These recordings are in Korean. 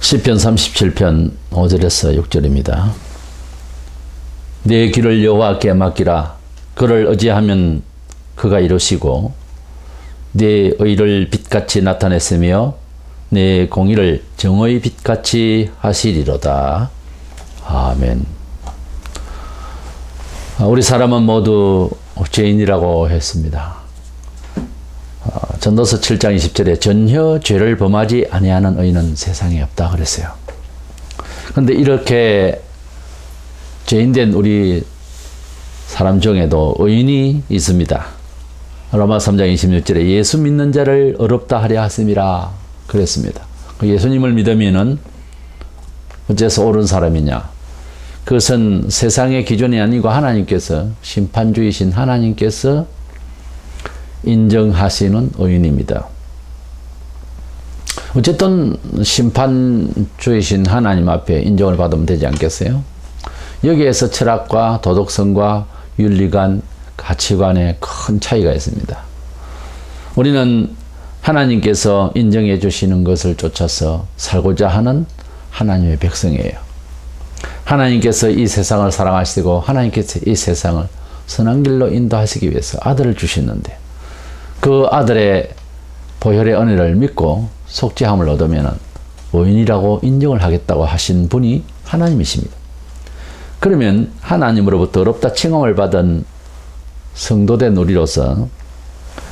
시편 37편 5절에서 6절입니다. 내 길을 여호와께 맡기라. 그를 의지하면 그가 이루시고 내 의를 빛같이 나타냈으며 내 공의를 정의 빛같이 하시리로다. 아멘. 우리 사람은 모두 죄인이라고 했습니다. 전도서 7장 20절에 전혀 죄를 범하지 아니하는 의인은 세상에 없다 그랬어요. 그런데 이렇게 죄인된 우리 사람 중에도 의인이 있습니다. 로마 3장 26절에 예수 믿는 자를 의롭다 하려 하심이라 그랬습니다. 예수님을 믿으면은 어째서 옳은 사람이냐? 그것은 세상의 기준이 아니고 하나님께서, 심판주이신 하나님께서 인정하시는 의인입니다. 어쨌든 심판주이신 하나님 앞에 인정을 받으면 되지 않겠어요? 여기에서 철학과 도덕성과 윤리관, 가치관에 큰 차이가 있습니다. 우리는 하나님께서 인정해 주시는 것을 쫓아서 살고자 하는 하나님의 백성이에요. 하나님께서 이 세상을 사랑하시고 하나님께서 이 세상을 선한 길로 인도하시기 위해서 아들을 주셨는데 그 아들의 보혈의 은혜를 믿고 속죄함을 얻으면 의인이라고 인정을 하겠다고 하신 분이 하나님이십니다. 그러면 하나님으로부터 의롭다 칭함을 받은 성도된 우리로서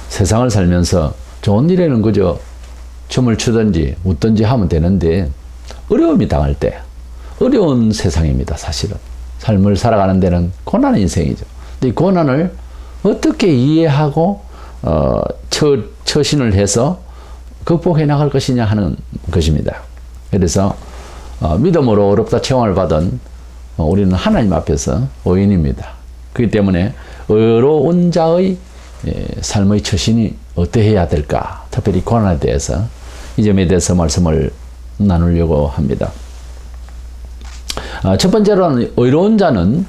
세상을 살면서 좋은 일에는 그저 춤을 추든지 웃든지 하면 되는데 어려움이 당할 때 어려운 세상입니다. 사실은 삶을 살아가는 데는 고난의 인생이죠. 근데 이 고난을 어떻게 이해하고 처신을 해서 극복해 나갈 것이냐 하는 것입니다. 그래서 믿음으로 어렵다 체험을 받은 우리는 하나님 앞에서 의인입니다. 그렇기 때문에 의로운 자의 삶의 처신이 어떠해야 될까? 특별히 고난에 대해서 이 점에 대해서 말씀을 나누려고 합니다. 첫 번째로는 의로운 자는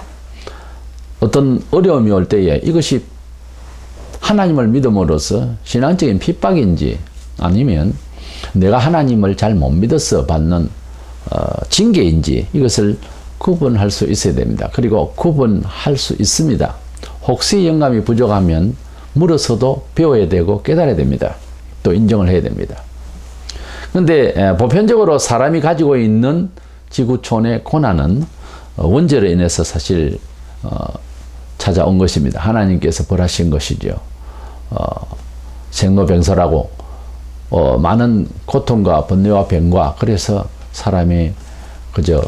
어떤 어려움이 올 때에 이것이 하나님을 믿음으로써 신앙적인 핍박인지 아니면 내가 하나님을 잘 못 믿어서 받는 징계인지 이것을 구분할 수 있어야 됩니다. 그리고 구분할 수 있습니다. 혹시 영감이 부족하면 물어서도 배워야 되고 깨달아야 됩니다. 또 인정을 해야 됩니다. 그런데 보편적으로 사람이 가지고 있는 지구촌의 고난은 원죄로 인해서 사실 찾아온 것입니다. 하나님께서 벌하신 것이죠. 생로병사라고 많은 고통과 번뇌와 병과 그래서 사람이 그저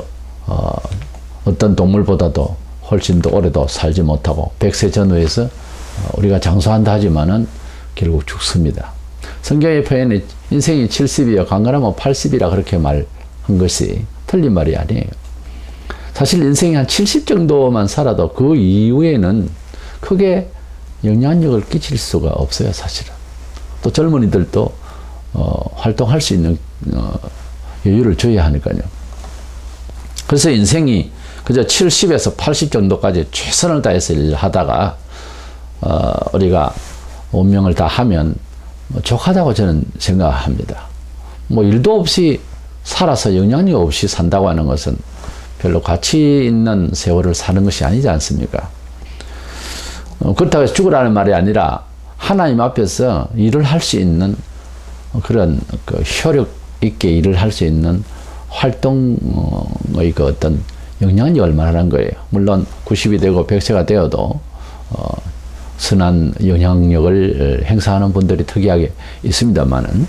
어떤 동물보다도 훨씬 더 오래도 살지 못하고 백세 전후에서 우리가 장수한다 하지만은 결국 죽습니다. 성경의 표현에 인생이 70이요 강건하면 80이라 그렇게 말한 것이 틀린 말이 아니에요. 사실 인생이 한 70 정도만 살아도 그 이후에는 크게 영향력을 끼칠 수가 없어요. 사실은. 또 젊은이들도 활동할 수 있는 여유를 줘야 하니까요. 그래서 인생이 그저 70에서 80 정도까지 최선을 다해서 일하다가 우리가 운명을 다 하면 족하다고 저는 생각합니다. 뭐 일도 없이 살아서 영향력 없이 산다고 하는 것은 별로 가치 있는 세월을 사는 것이 아니지 않습니까? 그렇다고 해서 죽으라는 말이 아니라 하나님 앞에서 일을 할 수 있는 그런 효력 있게 일을 할 수 있는 활동의 그 어떤 영향력을 말하는 거예요. 물론 90이 되고 100세가 되어도 선한 영향력을 행사하는 분들이 특이하게 있습니다만은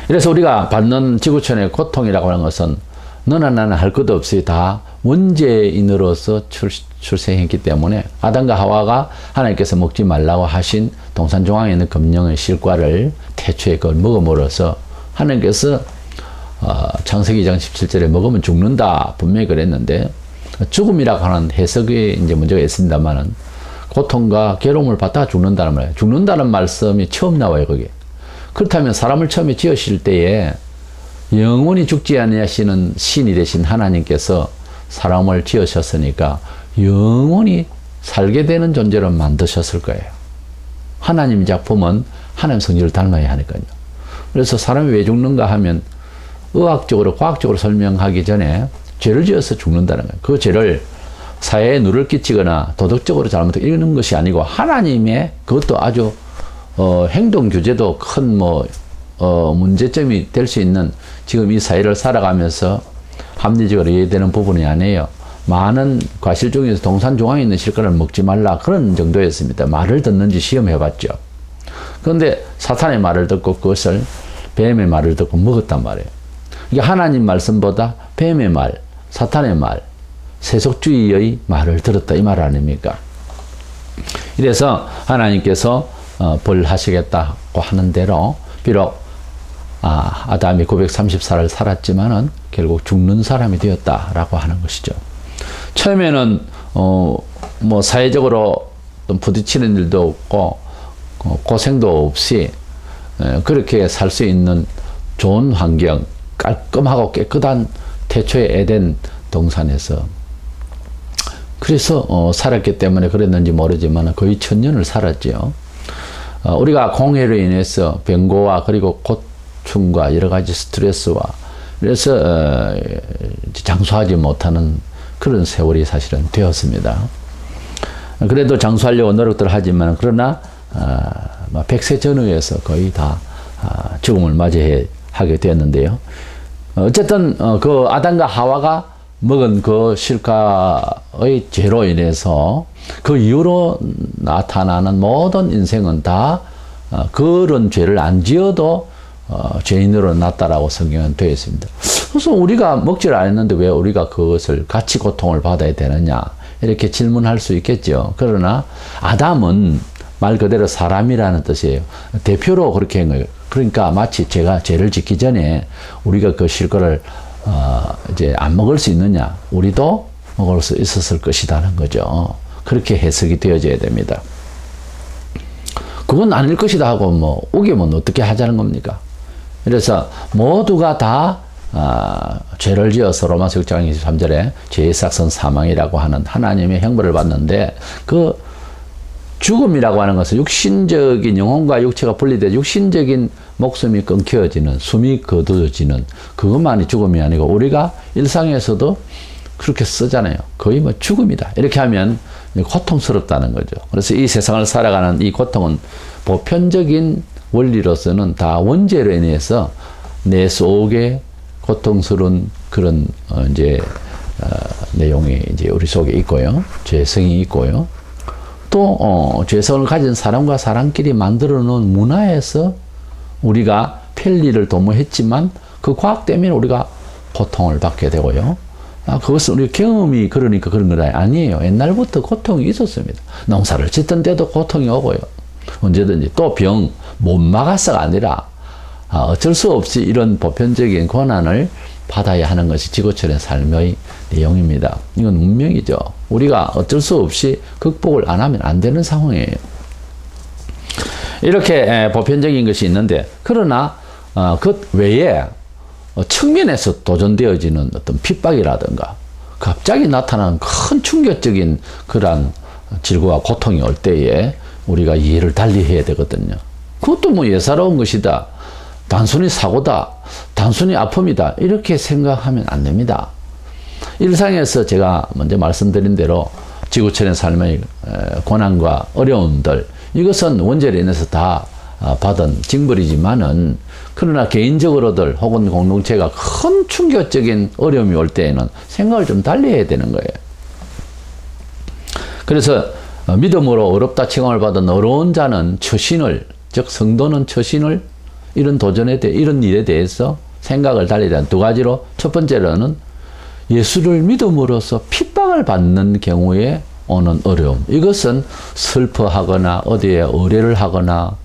그래서 우리가 받는 지구촌의 고통이라고 하는 것은 너나 나나 할 것 없이 다 원죄인으로서 출생했기 때문에 아담과 하와가 하나님께서 먹지 말라고 하신 동산 중앙에 있는 금령의 실과를 태초에 그걸 먹음으로써 하나님께서 창세기 2장 17절에 먹으면 죽는다 분명히 그랬는데 죽음이라고 하는 해석에 이제 문제가 있습니다만은 고통과 괴로움을 받다가 죽는다는 말이에요. 죽는다는 말씀이 처음 나와요, 거기에. 그렇다면 사람을 처음에 지으실 때에 영원히 죽지 아니하시는 신이 되신 하나님께서 사람을 지으셨으니까 영원히 살게 되는 존재로 만드셨을 거예요. 하나님 작품은 하나님 성질을 닮아야 하니까요. 그래서 사람이 왜 죽는가 하면 의학적으로 과학적으로 설명하기 전에 죄를 지어서 죽는다는 거예요. 그 죄를 사회에 누를 끼치거나 도덕적으로 잘못하고 이러는 것이 아니고 하나님의 그것도 아주 행동 규제도 큰 문제점이 될 수 있는 지금 이 사회를 살아가면서 합리적으로 이해되는 부분이 아니에요. 많은 과실 중에서 동산 중앙에 있는 실과를 먹지 말라 그런 정도였습니다. 말을 듣는지 시험해봤죠. 그런데 사탄의 말을 듣고 그것을 뱀의 말을 듣고 먹었단 말이에요. 이게 하나님 말씀보다 뱀의 말, 사탄의 말, 세속주의의 말을 들었다 이 말 아닙니까? 이래서 하나님께서 벌하시겠다고 하는 대로 비록 아담이 934를 살았지만은 결국 죽는 사람이 되었다라고 하는 것이죠. 처음에는 사회적으로 부딪히는 일도 없고 고생도 없이 그렇게 살 수 있는 좋은 환경, 깔끔하고 깨끗한 태초의 에덴 동산에서 그래서 살았기 때문에 그랬는지 모르지만 거의 1000년을 살았죠. 우리가 공해로 인해서 병고와 그리고 고충과 여러 가지 스트레스와 그래서 장수하지 못하는 그런 세월이 사실은 되었습니다. 그래도 장수하려고 노력들 하지만 그러나 백세 전후에서 거의 다 죽음을 맞이하게 되었는데요. 어쨌든 그 아담과 하와가 먹은 그 실과의 죄로 인해서 그 이후로 나타나는 모든 인생은 다 그런 죄를 안 지어도 죄인으로 났다라고 성경은 되어 있습니다. 그래서 우리가 먹지를 않았는데 왜 우리가 그것을 같이 고통을 받아야 되느냐 이렇게 질문할 수 있겠죠. 그러나 아담은 말 그대로 사람이라는 뜻이에요. 대표로 그렇게 한 거예요. 그러니까 마치 제가 죄를 짓기 전에 우리가 그 실과를 이제 안 먹을 수 있느냐 우리도 먹을 수 있었을 것이라는 거죠. 그렇게 해석이 되어져야 됩니다. 그건 아닐 것이다 하고 우기면 어떻게 하자는 겁니까? 그래서 모두가 다 죄를 지어서 로마서 6장 23절에 죄의 삭선 사망이라고 하는 하나님의 형벌을 받는데 그 죽음이라고 하는 것은 육신적인 영혼과 육체가 분리되어 육신적인 목숨이 끊겨지는 숨이 거두어지는 그것만이 죽음이 아니고 우리가 일상에서도 그렇게 쓰잖아요. 거의 죽음이다. 이렇게 하면 고통스럽다는 거죠. 그래서 이 세상을 살아가는 이 고통은 보편적인 원리로서는 다 원죄로 인해서 내 속에 고통스러운 그런 내용이 이제 우리 속에 있고요. 죄성이 있고요. 또 죄성을 가진 사람과 사람끼리 만들어 놓은 문화에서 우리가 편리를 도모했지만 그 과학 때문에 우리가 고통을 받게 되고요. 그것은 우리 경험이 그러니까 그런 건 아니에요. 옛날부터 고통이 있었습니다. 농사를 짓던 때도 고통이 오고요. 언제든지 또 병 못 막아서가 아니라 어쩔 수 없이 이런 보편적인 고난을 받아야 하는 것이 지구촌의 삶의 내용입니다. 이건 운명이죠. 우리가 어쩔 수 없이 극복을 안 하면 안 되는 상황이에요. 이렇게 보편적인 것이 있는데 그러나 그 외에 측면에서 도전되어지는 어떤 핍박이라든가 갑자기 나타나는 큰 충격적인 그러한 질고와 고통이 올 때에 우리가 이해를 달리 해야 되거든요. 그것도 예사로운 것이다. 단순히 사고다. 단순히 아픔이다. 이렇게 생각하면 안 됩니다. 일상에서 제가 먼저 말씀드린 대로 지구촌의 삶의 고난과 어려움들 이것은 원죄로 인해서 다 받은 징벌이지만은 그러나 개인적으로들 혹은 공동체가 큰 충격적인 어려움이 올 때에는 생각을 좀 달리 해야 되는 거예요. 그래서 믿음으로 어렵다 칭함을 받은 어려운 자는 처신을 즉 성도는 처신을 이런 도전에 대해 이런 일에 대해서 생각을 달리야 되는 두 가지로 첫 번째로는 예수를 믿음으로써 핍박을 받는 경우에 오는 어려움 이것은 슬퍼하거나 어디에 의뢰를 하거나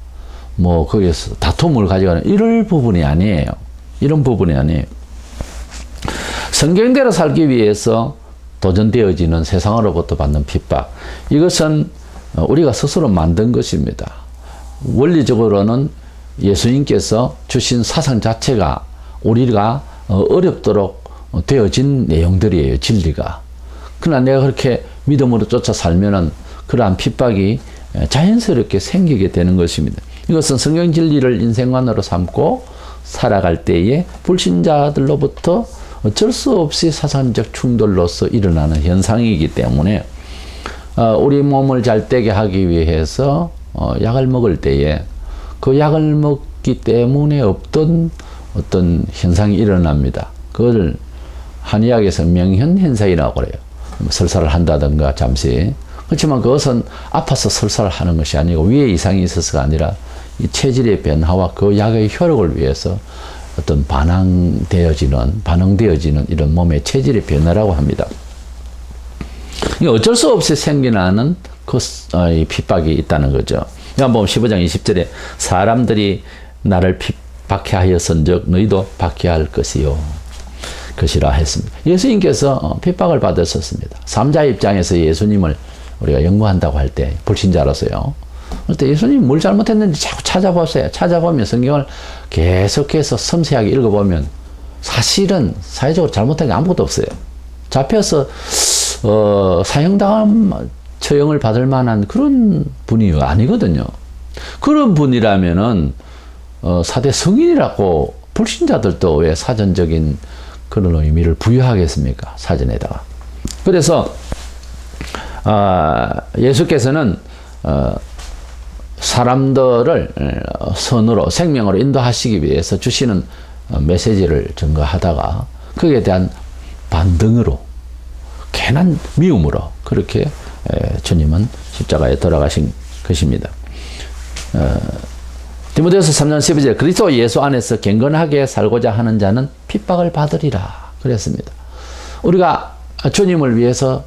거기에서 다툼을 가져가는 이런 부분이 아니에요. 이런 부분이 아니에요. 성경대로 살기 위해서 도전되어지는 세상으로부터 받는 핍박 이것은 우리가 스스로 만든 것입니다. 원리적으로는 예수님께서 주신 사상 자체가 우리가 어렵도록 되어진 내용들이에요. 진리가. 그러나 내가 그렇게 믿음으로 쫓아 살면은 그러한 핍박이 자연스럽게 생기게 되는 것입니다. 이것은 성경 진리를 인생관으로 삼고 살아갈 때에 불신자들로부터 어쩔 수 없이 사상적 충돌로서 일어나는 현상이기 때문에 우리 몸을 잘 되게 하기 위해서 약을 먹을 때에 그 약을 먹기 때문에 없던 어떤 현상이 일어납니다. 그걸 한의학에서 명현현상이라고 그래요. 설사를 한다든가 잠시. 그렇지만 그것은 아파서 설사를 하는 것이 아니고 위에 이상이 있어서가 아니라 이 체질의 변화와 그 약의 효력을 위해서 어떤 반응되어지는 이런 몸의 체질의 변화라고 합니다. 어쩔 수 없이 생겨나는 그 핍박이 있다는 거죠. 한번 15장 20절에 사람들이 나를 박해하였은즉 너희도 박해할 것이라 했습니다. 예수님께서 핍박을 받으셨습니다. 삼자의 입장에서 예수님을 우리가 연구한다고 할 때 불신자로서요. 그때 예수님이 뭘 잘못했는지 자꾸 찾아보세요. 찾아보면 성경을 계속해서 섬세하게 읽어보면 사실은 사회적으로 잘못한 게 아무것도 없어요. 잡혀서 사형당한 처형을 받을 만한 그런 분이 아니거든요. 그런 분이라면은 사대 성인이라고 불신자들도 왜 사전적인 그런 의미를 부여하겠습니까? 사전에다가. 그래서 예수께서는 사람들을 선으로 생명으로 인도하시기 위해서 주시는 메시지를 전가하다가 거기에 대한 반등으로 괜한 미움으로 그렇게 주님은 십자가에 돌아가신 것입니다. 디모데후서 3장 12절 그리스도 예수 안에서 경건하게 살고자 하는 자는 핍박을 받으리라 그랬습니다. 우리가 주님을 위해서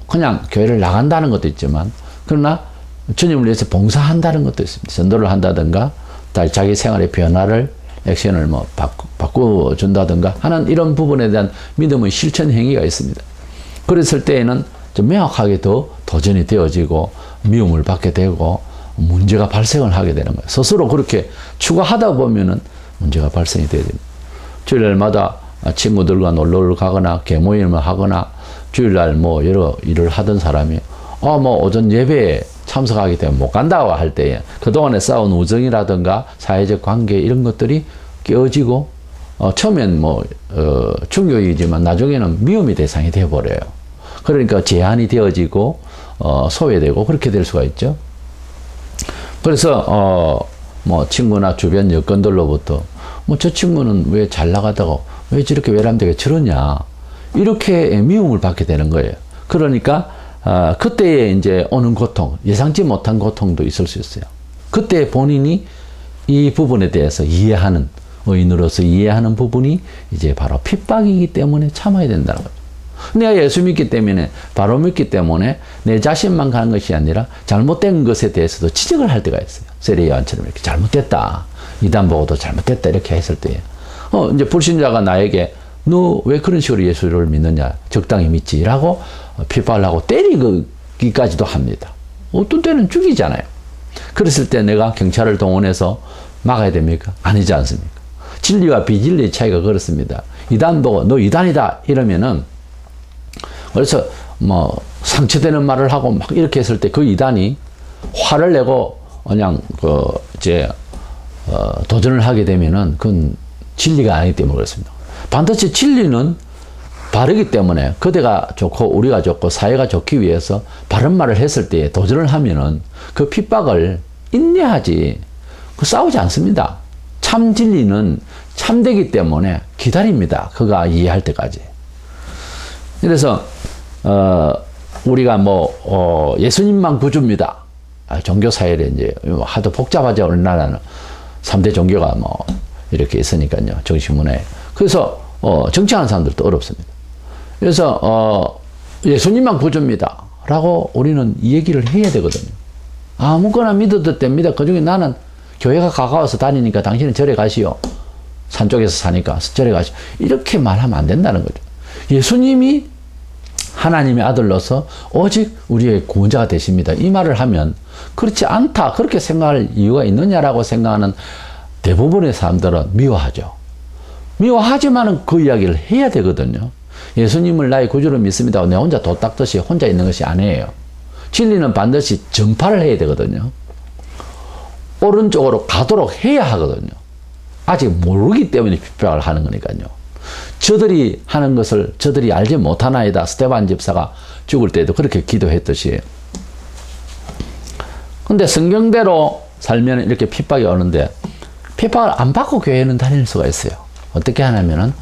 그냥 교회를 나간다는 것도 있지만 그러나 주님을 위해서 봉사한다는 것도 있습니다. 전도를 한다든가 자기 생활의 변화를 액션을 뭐 바꿔준다든가 하는 이런 부분에 대한 믿음의 실천 행위가 있습니다. 그랬을 때에는 좀 명확하게 더 도전이 되어지고 미움을 받게 되고 문제가 발생을 하게 되는 거예요. 스스로 그렇게 추구하다 보면은 문제가 발생이 되게 됩니다. 주일날마다 친구들과 놀러를 가거나 개모임을 하거나 주일날 뭐 여러 일을 하던 사람이 뭐 오전 예배에 참석하기 때문에 못 간다고 할 때에 그동안에 쌓은 우정이라든가 사회적 관계 이런 것들이 깨어지고 처음엔 뭐 충격이지만 나중에는 미움의 대상이 되어버려요. 그러니까 제한이 되어지고 소외되고 그렇게 될 수가 있죠. 그래서 뭐 친구나 주변 여건들로부터 뭐 저 친구는 왜 잘 나가다가 왜 저렇게 외람되게 저러냐 이렇게 미움을 받게 되는 거예요. 그러니까 그때에 이제 오는 고통, 예상치 못한 고통도 있을 수 있어요. 그때 본인이 이 부분에 대해서 이해하는 의인으로서 이해하는 부분이 이제 바로 핍박이기 때문에 참아야 된다는 거죠. 내가 예수 믿기 때문에 바로 믿기 때문에 내 자신만 가는 것이 아니라 잘못된 것에 대해서도 지적을 할 때가 있어요. 세례요한처럼 이렇게 잘못됐다. 이단 보고도 잘못됐다 이렇게 했을 때에 이제 불신자가 나에게 너 왜 그런 식으로 예수를 믿느냐 적당히 믿지라고 핍박을 하고 때리기까지도 합니다. 어떤 때는 죽이잖아요. 그랬을 때 내가 경찰을 동원해서 막아야 됩니까? 아니지 않습니까? 진리와 비진리의 차이가 그렇습니다. 이단 보고 너 이단이다 이러면은 그래서 뭐 상처되는 말을 하고 막 이렇게 했을 때 그 이단이 화를 내고 그냥 도전을 하게 되면은 그건 진리가 아니기 때문에 그렇습니다. 반드시 진리는 바르기 때문에 그대가 좋고 우리가 좋고 사회가 좋기 위해서 바른 말을 했을 때 도전을 하면은 그 핍박을 인내하지 싸우지 않습니다. 참 진리는 참되기 때문에 기다립니다. 그가 이해할 때까지. 그래서 우리가 뭐 예수님만 구주입니다. 종교 사회에 이제 하도 복잡하죠. 우리나라는 3대 종교가 뭐 이렇게 있으니까요. 정신문화에. 그래서 정치하는 사람들도 어렵습니다. 그래서 예수님만 구주입니다. 라고 우리는 이 얘기를 해야 되거든요. 아무거나 믿어도 됩니다. 그중에 나는 교회가 가까워서 다니니까 당신은 절에 가시오. 산 쪽에서 사니까 절에 가시오. 이렇게 말하면 안 된다는 거죠. 예수님이 하나님의 아들로서 오직 우리의 구원자가 되십니다. 이 말을 하면 그렇지 않다. 그렇게 생각할 이유가 있느냐라고 생각하는 대부분의 사람들은 미워하죠. 미워하지만은 그 이야기를 해야 되거든요. 예수님을 나의 구주로 믿습니다. 내 혼자 도 닦듯이 혼자 있는 것이 아니에요. 진리는 반드시 전파를 해야 되거든요. 오른쪽으로 가도록 해야 하거든요. 아직 모르기 때문에 핍박을 하는 거니까요. 저들이 하는 것을 저들이 알지 못하나이다. 스데반 집사가 죽을 때도 그렇게 기도했듯이. 근데 성경대로 살면 이렇게 핍박이 오는데 핍박을 안 받고 교회는 다닐 수가 있어요. 어떻게 하냐면은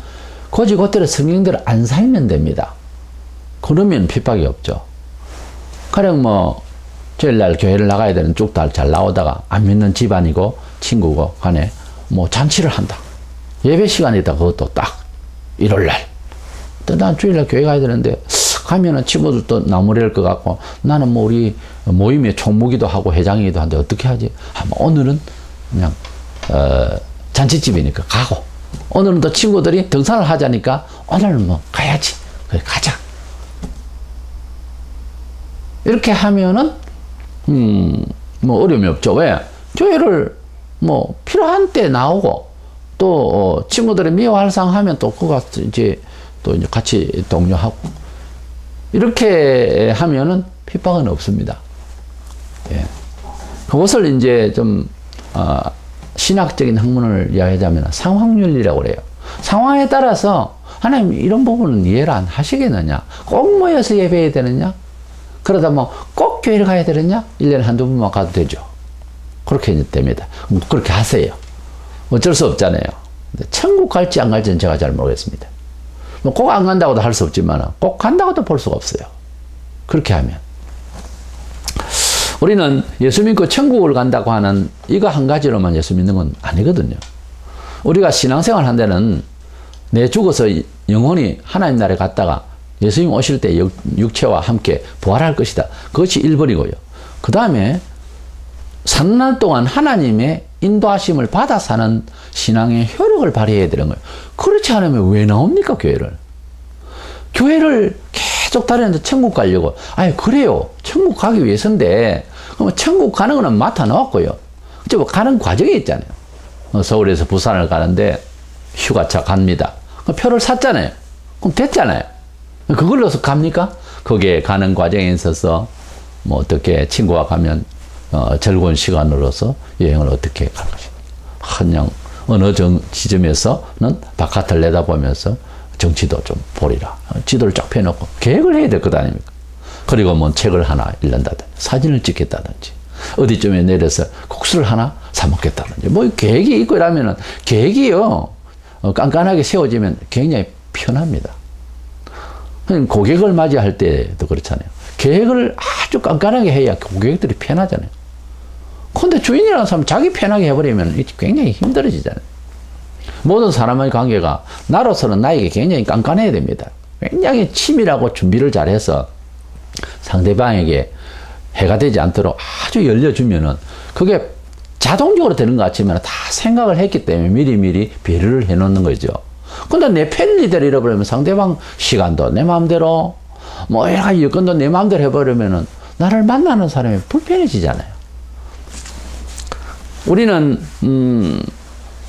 곧이곧대로 성경대로 안 살면 됩니다. 그러면 핍박이 없죠. 가령 뭐 주일날 교회를 나가야 되는 쭉 잘 나오다가 안 믿는 집안이고 친구고 간에 뭐 잔치를 한다. 예배 시간이다. 그것도 딱 일요일날. 또 난 주일날 교회 가야 되는데 가면은 친구들도 나무랄 것 같고 나는 뭐 우리 모임의 총무기도 하고 회장이기도 한데 어떻게 하지? 오늘은 그냥 잔치집이니까 가고 오늘은 또 친구들이 등산을 하자니까 오늘은 뭐 가야지. 그래 가자. 이렇게 하면은 뭐 어려움이 없죠. 왜? 교회를 뭐 필요한 때 나오고 또 친구들이 미화활상하면 또 그거 이제 또 이제 같이 동료하고 이렇게 하면은 핍박은 없습니다. 예. 그것을 이제 좀 신학적인 학문을 이야기하자면 상황윤리라고 그래요. 상황에 따라서 하나님 이런 부분은 이해를 안 하시겠느냐? 꼭 모여서 예배해야 되느냐? 그러다 뭐 꼭 교회를 가야 되느냐? 1년에 한두 번만 가도 되죠. 그렇게 됩니다. 그렇게 하세요. 어쩔 수 없잖아요. 천국 갈지 안 갈지는 제가 잘 모르겠습니다. 뭐 꼭 안 간다고도 할 수 없지만 꼭 간다고도 볼 수가 없어요. 그렇게 하면. 우리는 예수 믿고 천국을 간다고 하는 이거 한 가지로만 예수 믿는 건 아니거든요. 우리가 신앙생활 한 데는 내 죽어서 영혼이 하나님 나라에 갔다가 예수님 오실 때 육체와 함께 부활할 것이다. 그것이 1번이고요. 그 다음에 사는 날 동안 하나님의 인도하심을 받아 사는 신앙의 효력을 발휘해야 되는 거예요. 그렇지 않으면 왜 나옵니까, 교회를? 교회를 계속 다니는데 천국 가려고. 아니, 그래요. 천국 가기 위해서인데, 그럼 천국 가는 거는 맡아 놓았고요. 그죠? 가는 과정이 있잖아요. 서울에서 부산을 가는데 휴가차 갑니다. 표를 샀잖아요. 그럼 됐잖아요. 그걸로서 갑니까? 거기에 가는 과정에 있어서 뭐 어떻게 친구와 가면 즐거운 시간으로서 여행을 어떻게 갈 것인가. 그냥 어느 지점에서는 바깥을 내다보면서 정치도 좀 보리라. 지도를 쫙 펴놓고 계획을 해야 될 것 아닙니까? 그리고 뭐 책을 하나 읽는다든지 사진을 찍겠다든지 어디쯤에 내려서 국수를 하나 사 먹겠다든지 뭐 계획이 있고 이러면은 계획이요 깐깐하게 세워지면 굉장히 편합니다. 고객을 맞이할 때도 그렇잖아요. 계획을 아주 깐깐하게 해야 고객들이 편하잖아요. 근데 주인이라는 사람은 자기 편하게 해버리면 굉장히 힘들어지잖아요. 모든 사람의 관계가 나로서는 나에게 굉장히 깐깐해야 됩니다. 굉장히 치밀하고 준비를 잘해서 상대방에게 해가 되지 않도록 아주 열려주면은 그게 자동적으로 되는 것 같지만 다 생각을 했기 때문에 미리미리 배려를 해놓는 거죠. 근데 내 편리대로 잃어버리면 상대방 시간도 내 마음대로 뭐 여러 가지 여건도 내 마음대로 해버리면은 나를 만나는 사람이 불편해지잖아요. 우리는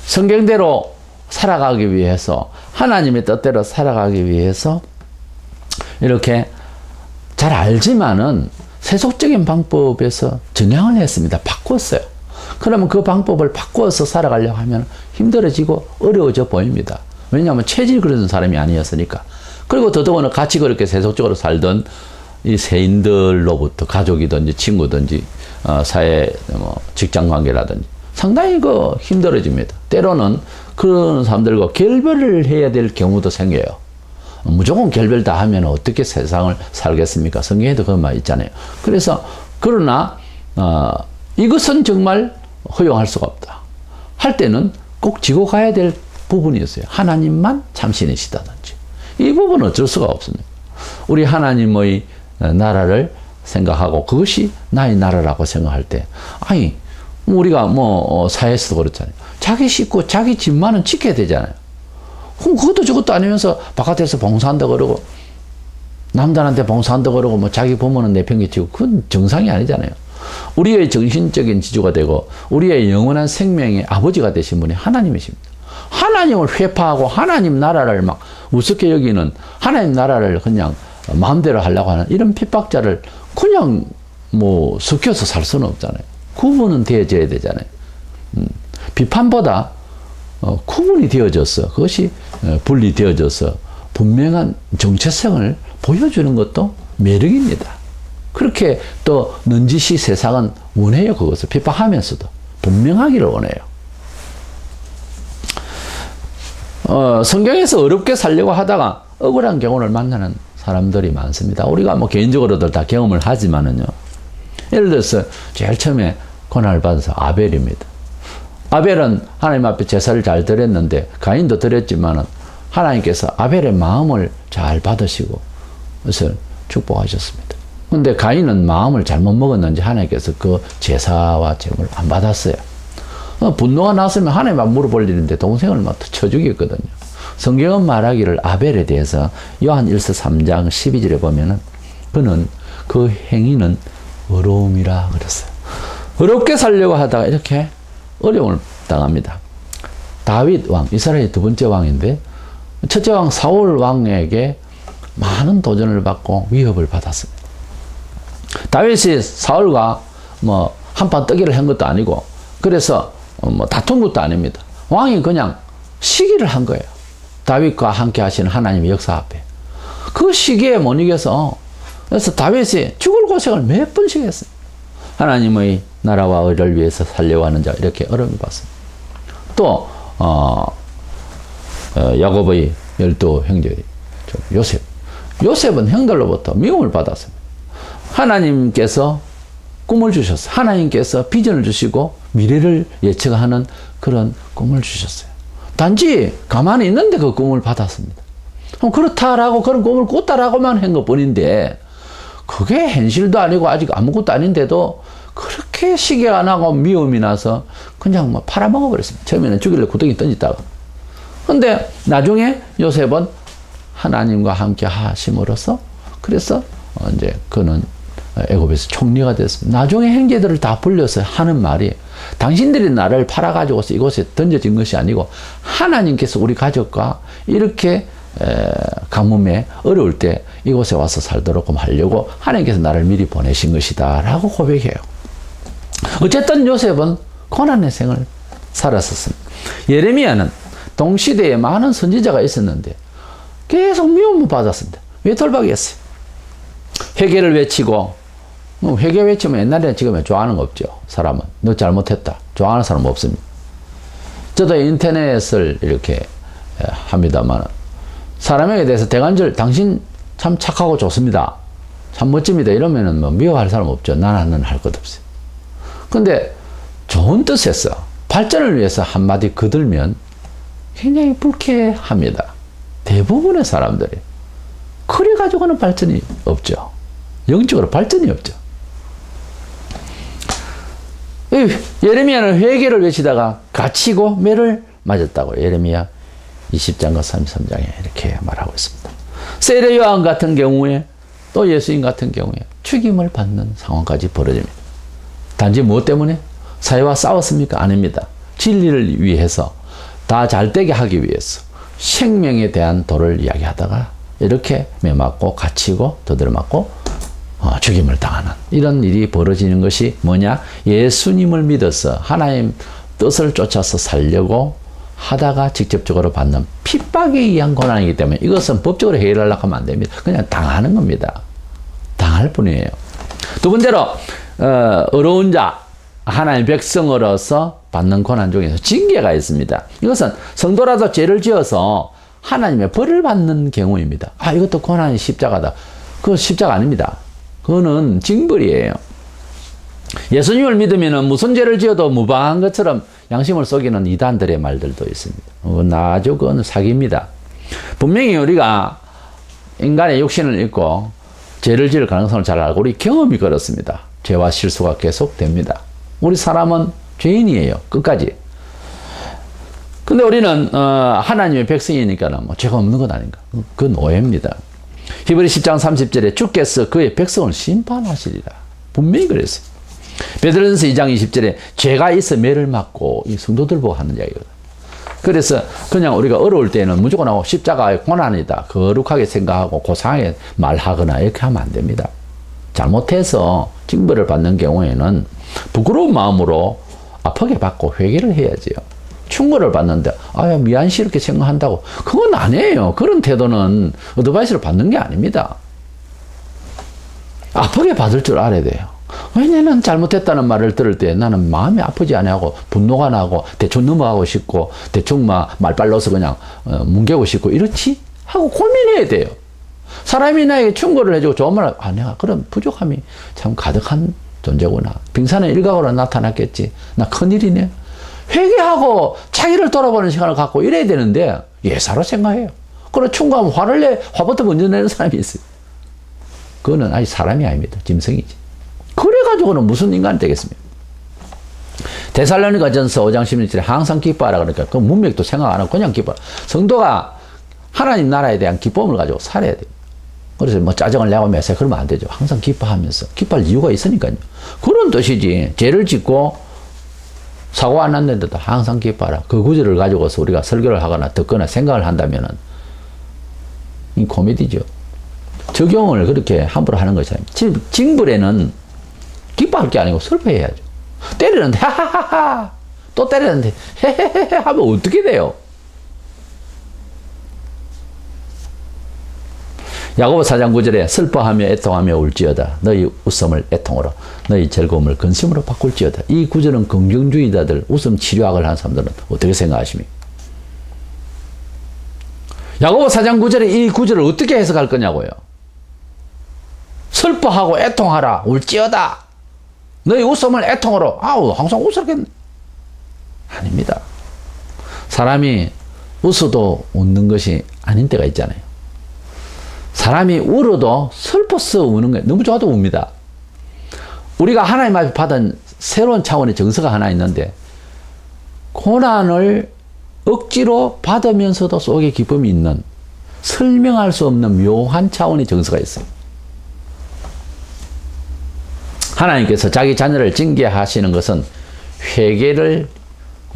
성경대로 살아가기 위해서 하나님의 뜻대로 살아가기 위해서 이렇게 잘 알지만은 세속적인 방법에서 전향을 했습니다. 바꿨어요. 그러면 그 방법을 바꿔서 살아가려고 하면 힘들어지고 어려워져 보입니다. 왜냐하면 체질이 그런 사람이 아니었으니까. 그리고 더더구나 같이 그렇게 세속적으로 살던 이 세인들로부터 가족이든지 친구든지 사회 직장 관계라든지 상당히 힘들어집니다. 때로는 그런 사람들과 결별을 해야 될 경우도 생겨요. 무조건 결별 다 하면 어떻게 세상을 살겠습니까? 성경에도 그런 말 있잖아요. 그래서 그러나 이것은 정말 허용할 수가 없다. 할 때는 꼭 지고 가야 될 부분이 있어요. 하나님만 참신이시다든지. 이 부분은 어쩔 수가 없습니다. 우리 하나님의 나라를 생각하고 그것이 나의 나라라고 생각할 때 아니 우리가 사회에서도 그렇잖아요. 자기 식구 자기 집만은 지켜야 되잖아요. 그럼 그것도 저것도 아니면서 바깥에서 봉사한다 그러고 남들한테 봉사한다 그러고 뭐 자기 부모는 내팽개치고 그건 정상이 아니잖아요. 우리의 정신적인 지주가 되고 우리의 영원한 생명의 아버지가 되신 분이 하나님이십니다. 하나님을 회파하고 하나님 나라를 막 우습게 여기는 하나님 나라를 그냥 마음대로 하려고 하는 이런 핍박자를 그냥 섞여서 살 수는 없잖아요. 구분은 되어져야 되잖아요. 비판보다 구분이 되어져서 그것이 분리되어져서 분명한 정체성을 보여주는 것도 매력입니다. 그렇게 또 넌지시 세상은 원해요. 그것을 핍박하면서도 분명하기를 원해요. 성경에서 어렵게 살려고 하다가 억울한 경우를 만나는 사람들이 많습니다. 우리가 뭐 개인적으로도 다 경험을 하지만은요. 예를 들어서 제일 처음에 고난을 받아서 아벨입니다. 아벨은 하나님 앞에 제사를 잘 드렸는데 가인도 드렸지만은 하나님께서 아벨의 마음을 잘 받으시고 그래서 축복하셨습니다. 근데 가인은 마음을 잘못 먹었는지 하나님께서 그 제사와 제물을 안 받았어요. 분노가 났으면 하나님 앞 무릎 올리는데 동생을 막 쳐 죽였거든요. 성경은 말하기를 아벨에 대해서 요한 1서 3장 12절에 보면은 그는 그 행위는 어려움이라 그랬어요. 어렵게 살려고 하다가 이렇게 어려움을 당합니다. 다윗 왕, 이스라엘의 두 번째 왕인데 첫째 왕 사울 왕에게 많은 도전을 받고 위협을 받았습니다. 다윗이 사울과 뭐 한판 뜨기를 한 것도 아니고 그래서 뭐 다툰 것도 아닙니다. 왕이 그냥 시기를 한 거예요. 다윗과 함께 하시는 하나님의 역사 앞에. 그 시기에 못 이겨서 그래서 다윗이 죽을 고생을 몇 번씩 했어요. 하나님의 나라와 의를 위해서 살려고 하는 자 이렇게 어려움을 받습니다. 또 야곱의 12형제 요셉. 요셉은 형들로부터 미움을 받았습니다. 하나님께서 꿈을 주셨어요. 하나님께서 비전을 주시고 미래를 예측하는 그런 꿈을 주셨어요. 단지 가만히 있는데 그 꿈을 받았습니다. 그럼 그렇다라고 그런 꿈을 꿨다라고만 한 것뿐인데 그게 현실도 아니고 아직 아무것도 아닌데도 그렇게 시기가 나고 미움이 나서 그냥 뭐 팔아먹어 버렸습니다. 처음에는 죽일래 구덩이 던졌다가. 근데 나중에 요셉은 하나님과 함께 하심으로써 그래서 이제 그는 애굽에서 총리가 됐습니다. 나중에 형제들을 다 불려서 하는 말이 당신들이 나를 팔아가지고서 이곳에 던져진 것이 아니고 하나님께서 우리 가족과 이렇게 가뭄에 어려울 때 이곳에 와서 살도록 하려고 하나님께서 나를 미리 보내신 것이다 라고 고백해요. 어쨌든 요셉은 고난의 생을 살았었습니다. 예레미야는 동시대에 많은 선지자가 있었는데 계속 미움을 받았습니다. 왜 돌박이했어요? 회개를 외치고 회개 외치면 옛날에는 지금은 좋아하는 거 없죠. 사람은 너 잘못했다 좋아하는 사람 없습니다. 저도 인터넷을 이렇게 합니다만 사람에게 대해서 대간절 당신 참 착하고 좋습니다 참 멋집니다 이러면은 뭐 미워할 사람 없죠. 나는 할 것 없어요. 근데 좋은 뜻에서 발전을 위해서 한마디 거들면 굉장히 불쾌합니다. 대부분의 사람들이 그래 가지고는 발전이 없죠. 영적으로 발전이 없죠. 예레미야는 회개를 외치다가 갇히고 매를 맞았다고 예레미야 20장과 33장에 이렇게 말하고 있습니다. 세례 요한 같은 경우에 또 예수님 같은 경우에 죽임을 받는 상황까지 벌어집니다. 단지 무엇 때문에? 사회와 싸웠습니까? 아닙니다. 진리를 위해서 다 잘되게 하기 위해서 생명에 대한 도를 이야기하다가 이렇게 매맞고 갇히고 두드려 맞고 죽임을 당하는 이런 일이 벌어지는 것이 뭐냐? 예수님을 믿어서 하나님 뜻을 쫓아서 살려고 하다가 직접적으로 받는 핍박에 의한 고난이기 때문에 이것은 법적으로 해결하려고 하면 안 됩니다. 그냥 당하는 겁니다. 당할 뿐이에요. 두 번째로 어려운 자 하나님의 백성으로서 받는 고난 중에서 징계가 있습니다. 이것은 성도라도 죄를 지어서 하나님의 벌을 받는 경우입니다. 이것도 고난이 십자가다. 그거 십자가 아닙니다. 그거는 징벌이에요. 예수님을 믿으면 무슨 죄를 지어도 무방한 것처럼 양심을 속이는 이단들의 말들도 있습니다. 아주 그건 사기입니다. 분명히 우리가 인간의 육신을 입고 죄를 지을 가능성을 잘 알고 우리 경험이 그렇습니다. 죄와 실수가 계속됩니다. 우리 사람은 죄인이에요. 끝까지. 근데 우리는 하나님의 백성이니까 뭐 죄가 없는 건 아닌가. 그건 오해입니다. 히브리 10장 30절에 주께서 그의 백성을 심판하시리라. 분명히 그랬어요. 베드로전서 2장 20절에 죄가 있어 매를 맞고 이 성도들 보고 하는 이야기거든. 그래서 그냥 우리가 어려울 때는 무조건 하고 십자가의 고난이다. 거룩하게 생각하고 고상하게 말하거나 이렇게 하면 안 됩니다. 잘못해서 징벌을 받는 경우에는 부끄러운 마음으로 아프게 받고 회개를 해야지요. 충고를 받는데 아야 미안스럽게 생각한다고 그건 아니에요. 그런 태도는 어드바이스를 받는 게 아닙니다. 아프게 받을 줄 알아야 돼요. 왜냐면 잘못했다는 말을 들을 때 나는 마음이 아프지 않냐고 분노가 나고 대충 넘어가고 싶고 대충 말빨로서 그냥 뭉개고 싶고 이렇지 하고 고민해야 돼요. 사람이 나에게 충고를 해주고 좋은 말을 내가 그런 부족함이 참 가득한 존재구나. 빙산의 일각으로 나타났겠지. 나 큰일이네. 회개하고 자기를 돌아보는 시간을 갖고 이래야 되는데 예사로 생각해요. 그리고 충고하면 화부터 먼저 내는 사람이 있어요. 그거는 아직 사람이 아닙니다. 짐승이지. 그래가지고는 무슨 인간이 되겠습니까? 데살로니가 전서 5장 16절에 항상 기뻐하라 그러니까 그 문맥도 생각 안 하고 그냥 기뻐하라. 성도가 하나님 나라에 대한 기쁨을 가지고 살아야 돼요. 그래서 짜증을 내고 매세 그러면 안 되죠. 항상 기뻐하면서. 기뻐할 이유가 있으니까요. 그런 뜻이지. 죄를 짓고 사고 안 났는데도 항상 기뻐하라. 그 구절을 가지고서 우리가 설교를 하거나 듣거나 생각을 한다면은 이 코미디죠. 적용을 그렇게 함부로 하는 것이 아닙니다. 징벌에는 기뻐할 게 아니고 슬퍼해야죠. 때리는데 하하하하 또 때리는데 헤헤헤헤 하면 어떻게 돼요? 야고보 4장 9절에 슬퍼하며 애통하며 울지어다. 너희 웃음을 애통으로 너희 즐거움을 근심으로 바꿀지어다. 이 구절은 긍정주의자들 웃음 치료학을 하는 사람들은 어떻게 생각하십니까? 야고보 4장 9절에 이 구절을 어떻게 해석할 거냐고요. 슬퍼하고 애통하라 울지어다. 너희 웃음을 애통으로 항상 웃었겠네. 아닙니다. 사람이 웃어도 웃는 것이 아닌 때가 있잖아요. 사람이 울어도 슬퍼서 우는 거예요. 너무 좋아도 웁니다. 우리가 하나님 앞에 받은 새로운 차원의 정서가 하나 있는데 고난을 억지로 받으면서도 속에 기쁨이 있는 설명할 수 없는 묘한 차원의 정서가 있어요. 하나님께서 자기 자녀를 징계하시는 것은 회개를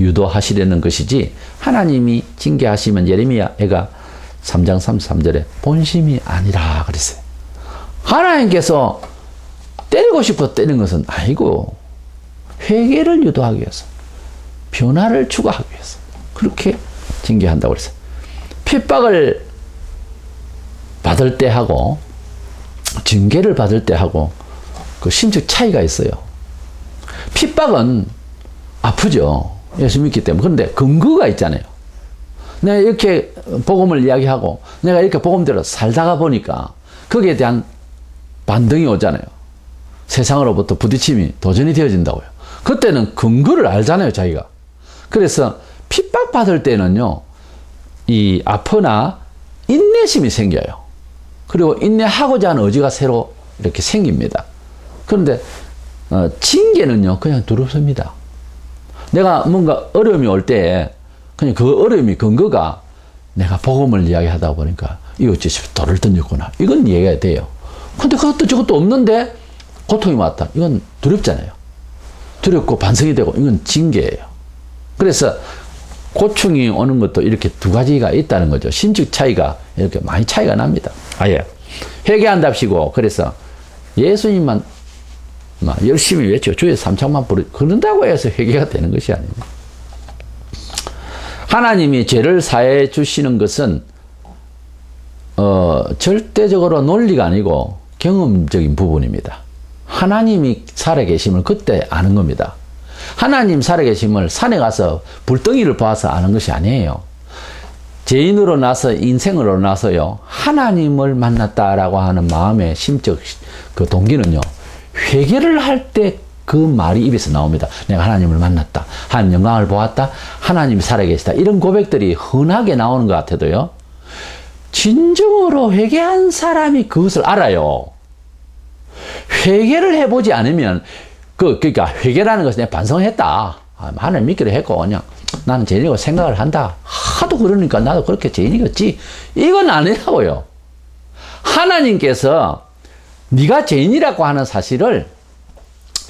유도하시려는 것이지 하나님이 징계하시면 예레미야가 3장 33절에 본심이 아니라 그랬어요. 하나님께서 때리고 싶어 때리는 것은 아니고 회개를 유도하기 위해서 변화를 추구하기 위해서 그렇게 징계한다고 그랬어요. 핍박을 받을 때 하고 징계를 받을 때 하고 그 심적 차이가 있어요. 핍박은 아프죠. 예수 믿기 때문에. 그런데 근거가 있잖아요. 내가 이렇게 복음을 이야기하고 내가 이렇게 복음대로 살다가 보니까 거기에 대한 반등이 오잖아요. 세상으로부터 부딪힘이 도전이 되어진다고요. 그때는 근거를 알잖아요, 자기가. 그래서 핍박받을 때는요, 이 아프나 인내심이 생겨요. 그리고 인내하고자 하는 의지가 새로 이렇게 생깁니다. 그런데 징계는요, 그냥 두렵습니다. 내가 뭔가 어려움이 올 때 그냥 그 어려움이 근거가 내가 복음을 이야기하다 보니까 이웃집에 돌을 던졌구나. 이건 이해가 돼요. 근데 그것도 저것도 없는데 고통이 왔다. 이건 두렵잖아요. 두렵고 반성이 되고 이건 징계예요. 그래서 고충이 오는 것도 이렇게 두 가지가 있다는 거죠. 심적 차이가 이렇게 많이 차이가 납니다. 아예 회개한답시고 그래서 예수님만 열심히 외치고 주의 삼창만 그런다고 해서 회개가 되는 것이 아닙니다. 하나님이 죄를 사해 주시는 것은 절대적으로 논리가 아니고 경험적인 부분입니다. 하나님이 살아계심을 그때 아는 겁니다. 하나님 살아계심을 산에 가서 불덩이를 봐서 아는 것이 아니에요. 죄인으로 나서 인생으로 나서요 하나님을 만났다라고 하는 마음의 심적 그 동기는요 회개를 할 때 그 말이 입에서 나옵니다. 내가 하나님을 만났다. 하나님 영광을 보았다. 하나님이 살아계시다. 이런 고백들이 흔하게 나오는 것 같아도요. 진정으로 회개한 사람이 그것을 알아요. 회개를 해보지 않으면 그러니까 회개라는 것은 내가 반성했다. 하나님 믿기로 했고 그냥 나는 죄인이라고 생각을 한다. 하도 그러니까 나도 그렇게 죄인이겠지. 이건 아니라고요. 하나님께서 네가 죄인이라고 하는 사실을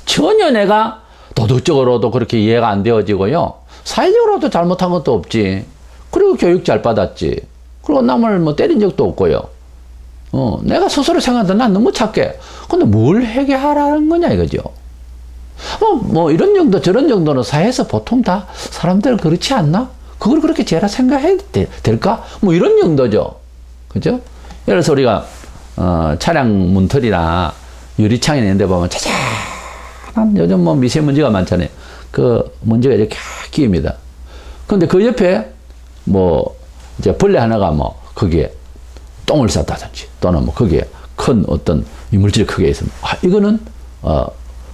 전혀 내가 도덕적으로도 그렇게 이해가 안 되어지고요. 사회적으로도 잘못한 것도 없지. 그리고 교육 잘 받았지. 그리고 남을 때린 적도 없고요. 내가 스스로 생각한다. 난 너무 착해. 근데 뭘 회개하라는 거냐 이거죠. 뭐 이런 정도 저런 정도는 사회에서 보통 다 사람들 그렇지 않나? 그걸 그렇게 죄라 생각해야 될까? 뭐 이런 정도죠. 그죠? 예를 들어서 우리가 차량 문틀이나 유리창에 있는데 보면 짜잔한 요즘 뭐 미세먼지가 많잖아요. 그 먼지가 이렇게 끼입니다. 근데 그 옆에 뭐 이제 벌레 하나가 뭐 거기에 똥을 쌌다든지 또는 뭐 거기에 큰 어떤 이물질이 크게 있으면 이거는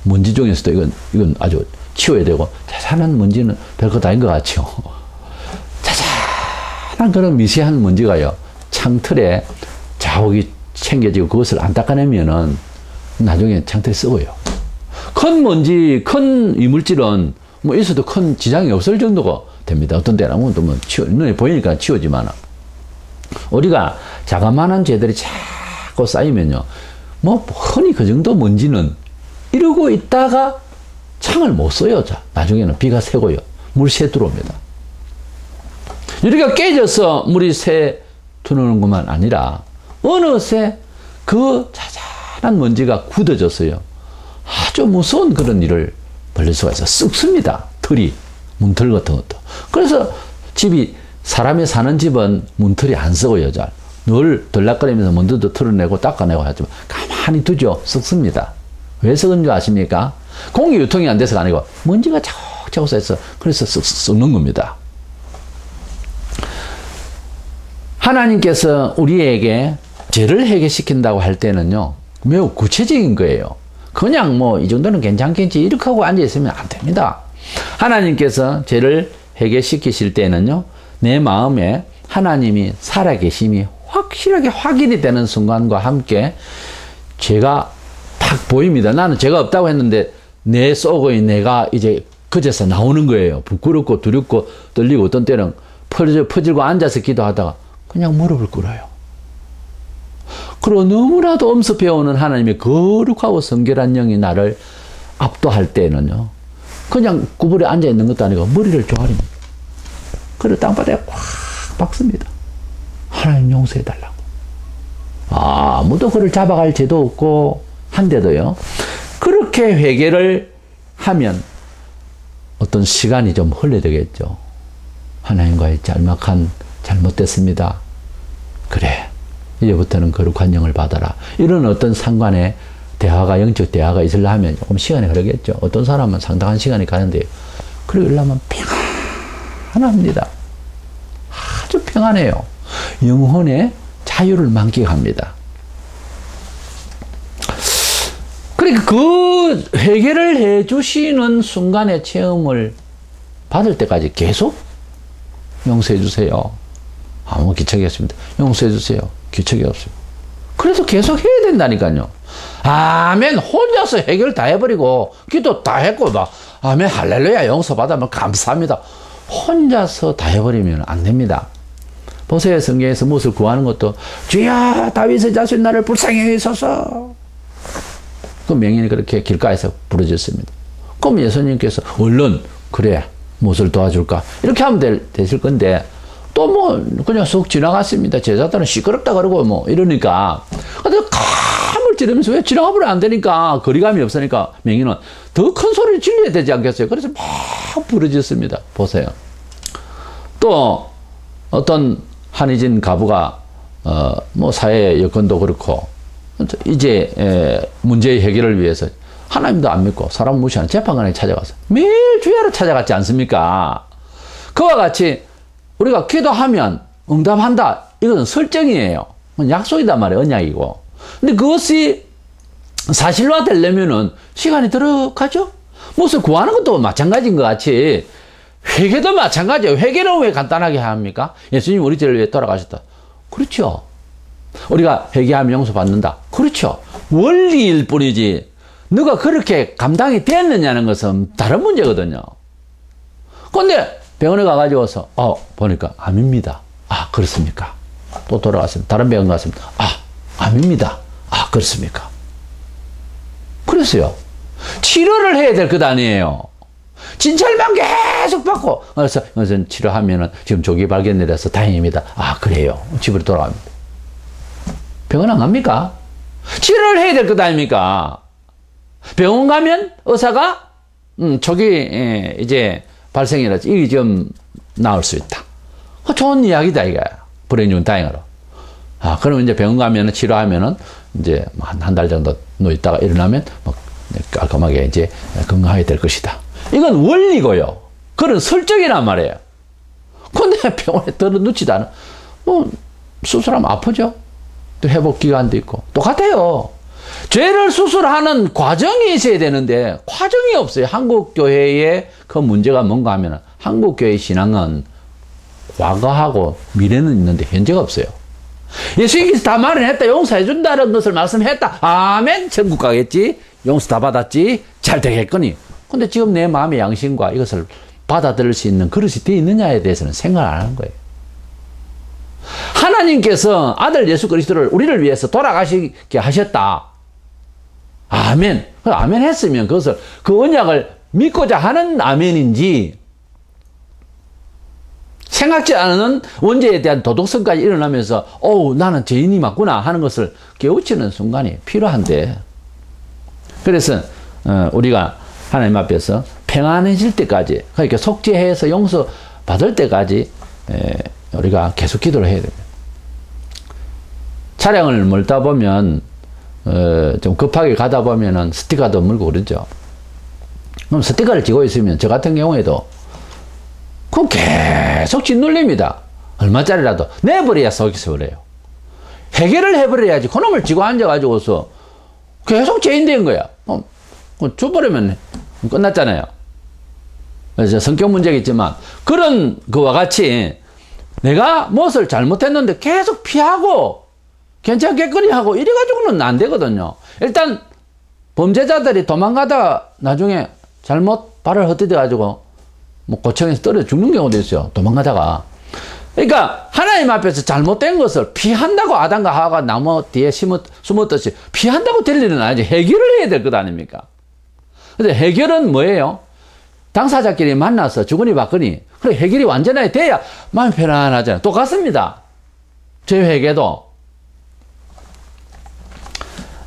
먼지 중에서도 이건 아주 치워야 되고 자잘한 먼지는 별거 다인 것 같죠. 자잘한 그런 미세한 먼지가요 창틀에 자욱이 챙겨지고 그것을 안 닦아내면은 나중에 창틀이 썩어요. 큰 먼지, 큰 이물질은 뭐 있어도 큰 지장이 없을 정도가 됩니다. 어떤 때는 또 뭐 눈에 보이니까 치우지만 우리가 자그마한 죄들이 자꾸 쌓이면요 뭐 흔히 그 정도 먼지는 이러고 있다가 창을 못 써요. 자, 나중에는 비가 새고요 물 새 들어옵니다. 유리가 깨져서 물이 새 들어오는 것만 아니라 어느새 그 자잘한 먼지가 굳어졌어요. 아주 무서운 그런 일을 벌릴 수가 있어. 썩습니다. 털이, 문틀 같은 것도. 그래서 집이, 사람이 사는 집은 문틀이 안 썩어요. 잘. 늘 들락거리면서 먼지도 털어내고 닦아내고 하지만 가만히 두죠. 썩습니다. 왜 썩은 줄 아십니까? 공기 유통이 안 돼서가 아니고 먼지가 자꾸 쌓여서 그래서 썩는 겁니다. 하나님께서 우리에게 죄를 해결시킨다고 할 때는요 매우 구체적인 거예요. 그냥 뭐 이 정도는 괜찮겠지 이렇게 하고 앉아있으면 안 됩니다. 하나님께서 죄를 해결시키실 때는요 내 마음에 하나님이 살아계심이 확실하게 확인이 되는 순간과 함께 죄가 딱 보입니다. 나는 죄가 없다고 했는데 내 속의 내가 이제 그제서 나오는 거예요. 부끄럽고 두렵고 떨리고 어떤 때는 퍼질고 앉아서 기도하다가 그냥 무릎을 꿇어요. 그리고 너무나도 엄습해오는 하나님의 거룩하고 성결한 영이 나를 압도할 때는요 그냥 구부려 앉아있는 것도 아니고 머리를 조아립니다. 그리고 땅바닥에 꽉 박습니다. 하나님 용서해달라고. 아무도 그를 잡아갈 죄도 없고 한데도요 그렇게 회개를 하면 어떤 시간이 좀 흘러되겠죠. 하나님과의 짤막한 잘못됐습니다. 그래 이제부터는 거룩한 영을 받아라. 이런 어떤 상관의 대화가 영적 대화가 있으려 하면 조금 시간이 흐르겠죠. 어떤 사람은 상당한 시간이 가는데요. 그러려면 평안합니다. 아주 평안해요. 영혼의 자유를 만끽합니다. 그러니까 그 회개를 해주시는 순간의 체험을 받을 때까지 계속 용서해 주세요. 아무 기척이 없습니다. 용서해 주세요. 기척이 없어요. 그래서 계속 해야 된다니까요. 아멘 혼자서 해결 다 해버리고 기도 다 했고 막 아멘 할렐루야 용서받으면 감사합니다. 혼자서 다 해버리면 안 됩니다. 보세요. 성경에서 무엇을 구하는 것도 주여 다윗의 자손 나를 불쌍히 여기소서. 그 명인이 그렇게 길가에서 부르짖습니다. 그럼 예수님께서 얼른 그래 무엇을 도와줄까 이렇게 하면 되실 건데 또 뭐 그냥 쑥 지나갔습니다. 제자들은 시끄럽다 그러고 뭐 이러니까 근데 감을 지르면서 왜 지나가 버리면 안 되니까 거리감이 없으니까 명인은 더 큰 소리를 질러야 되지 않겠어요. 그래서 막 부르짖습니다. 보세요. 또 어떤 한의진 가부가 뭐 사회 여건도 그렇고 이제 문제의 해결을 위해서 하나님도 안 믿고 사람 무시하는 재판관에 찾아가서 매일 주야로 찾아갔지 않습니까? 그와 같이 우리가 기도하면 응답한다. 이것은 설정이에요. 약속이단 말이에요. 언약이고. 근데 그것이 사실화 되려면은 시간이 들어가죠? 무엇을 구하는 것도 마찬가지인 것 같이 회개도 마찬가지예요. 회개는 왜 간단하게 합니까? 예수님 우리 죄를 위해 돌아가셨다. 그렇죠. 우리가 회개하면 용서받는다. 그렇죠. 원리일 뿐이지 너가 그렇게 감당이 됐느냐는 것은 다른 문제거든요. 그런데 병원에 가가지고서 보니까 암입니다. 아 그렇습니까? 또 돌아갔습니다. 다른 병원 갔습니다. 아 암입니다. 아 그렇습니까? 그랬어요. 치료를 해야 될 것 아니에요. 진찰만 계속 받고 그래서 치료하면은 지금 조기 발견이라서 다행입니다. 아 그래요. 집으로 돌아갑니다. 병원 안 갑니까? 치료를 해야 될 것 아닙니까? 병원 가면 의사가 초기 이제 발생이라지 이게 좀 나을 수 있다. 좋은 이야기다 이거야. 불행중 다행으로. 그럼 이제 병원 가면은 치료하면은 이제 한 달 정도 누워 있다가 일어나면 뭐 깔끔하게 이제 건강하게 될 것이다. 이건 원리고요. 그런 설정이란 말이에요. 근데 병원에 들어눕지도 않아. 수술하면 아프죠? 또 회복 기간도 있고. 똑같아요. 죄를 수술하는 과정이 있어야 되는데 과정이 없어요. 한국교회의 그 문제가 뭔가 하면 한국교회 신앙은 과거하고 미래는 있는데 현재가 없어요. 예수님께서 다 말은 했다. 용서해 준다는 것을 말씀했다. 아멘. 천국 가겠지. 용서 다 받았지. 잘 되겠거니. 근데 지금 내 마음의 양심과 이것을 받아들일 수 있는 그릇이 되어 있느냐에 대해서는 생각을 안 하는 거예요. 하나님께서 아들 예수 그리스도를 우리를 위해서 돌아가시게 하셨다. 아멘. 아멘 했으면 그것을 그 언약을 믿고자 하는 아멘인지 생각지 않은 원죄에 대한 도덕성까지 일어나면서 나는 죄인이 맞구나 하는 것을 깨우치는 순간이 필요한데 그래서 우리가 하나님 앞에서 평안해질 때까지 그러니까 속죄해서 용서 받을 때까지 우리가 계속 기도를 해야 됩니다. 차량을 몰다 보면 좀 급하게 가다 보면은 스티커도 물고 그러죠. 그럼 스티커를 쥐고 있으면 저 같은 경우에도 그럼 계속 짓눌립니다. 얼마짜리라도 내버려야 속에서 그래요. 해결을 해버려야지. 그놈을 쥐고 앉아가지고서 계속 죄인 된 거야. 줘버리면 끝났잖아요. 그래서 성격 문제겠지만 그런 그와 같이 내가 무엇을 잘못했는데 계속 피하고 괜찮겠거니 하고 이래가지고는 안 되거든요. 일단 범죄자들이 도망가다가 나중에 잘못 발을 헛디뎌가지고 뭐 고청에서 떨어져 죽는 경우도 있어요. 도망가다가. 그러니까 하나님 앞에서 잘못된 것을 피한다고 아담과 하와가 나무 뒤에 숨었듯이 피한다고 될 일은 아니지. 해결을 해야 될 것 아닙니까? 근데 해결은 뭐예요? 당사자끼리 만나서 주거니 받거니 그래 해결이 완전하게 돼야 마음이 편안하잖아요. 똑같습니다. 죄 회개도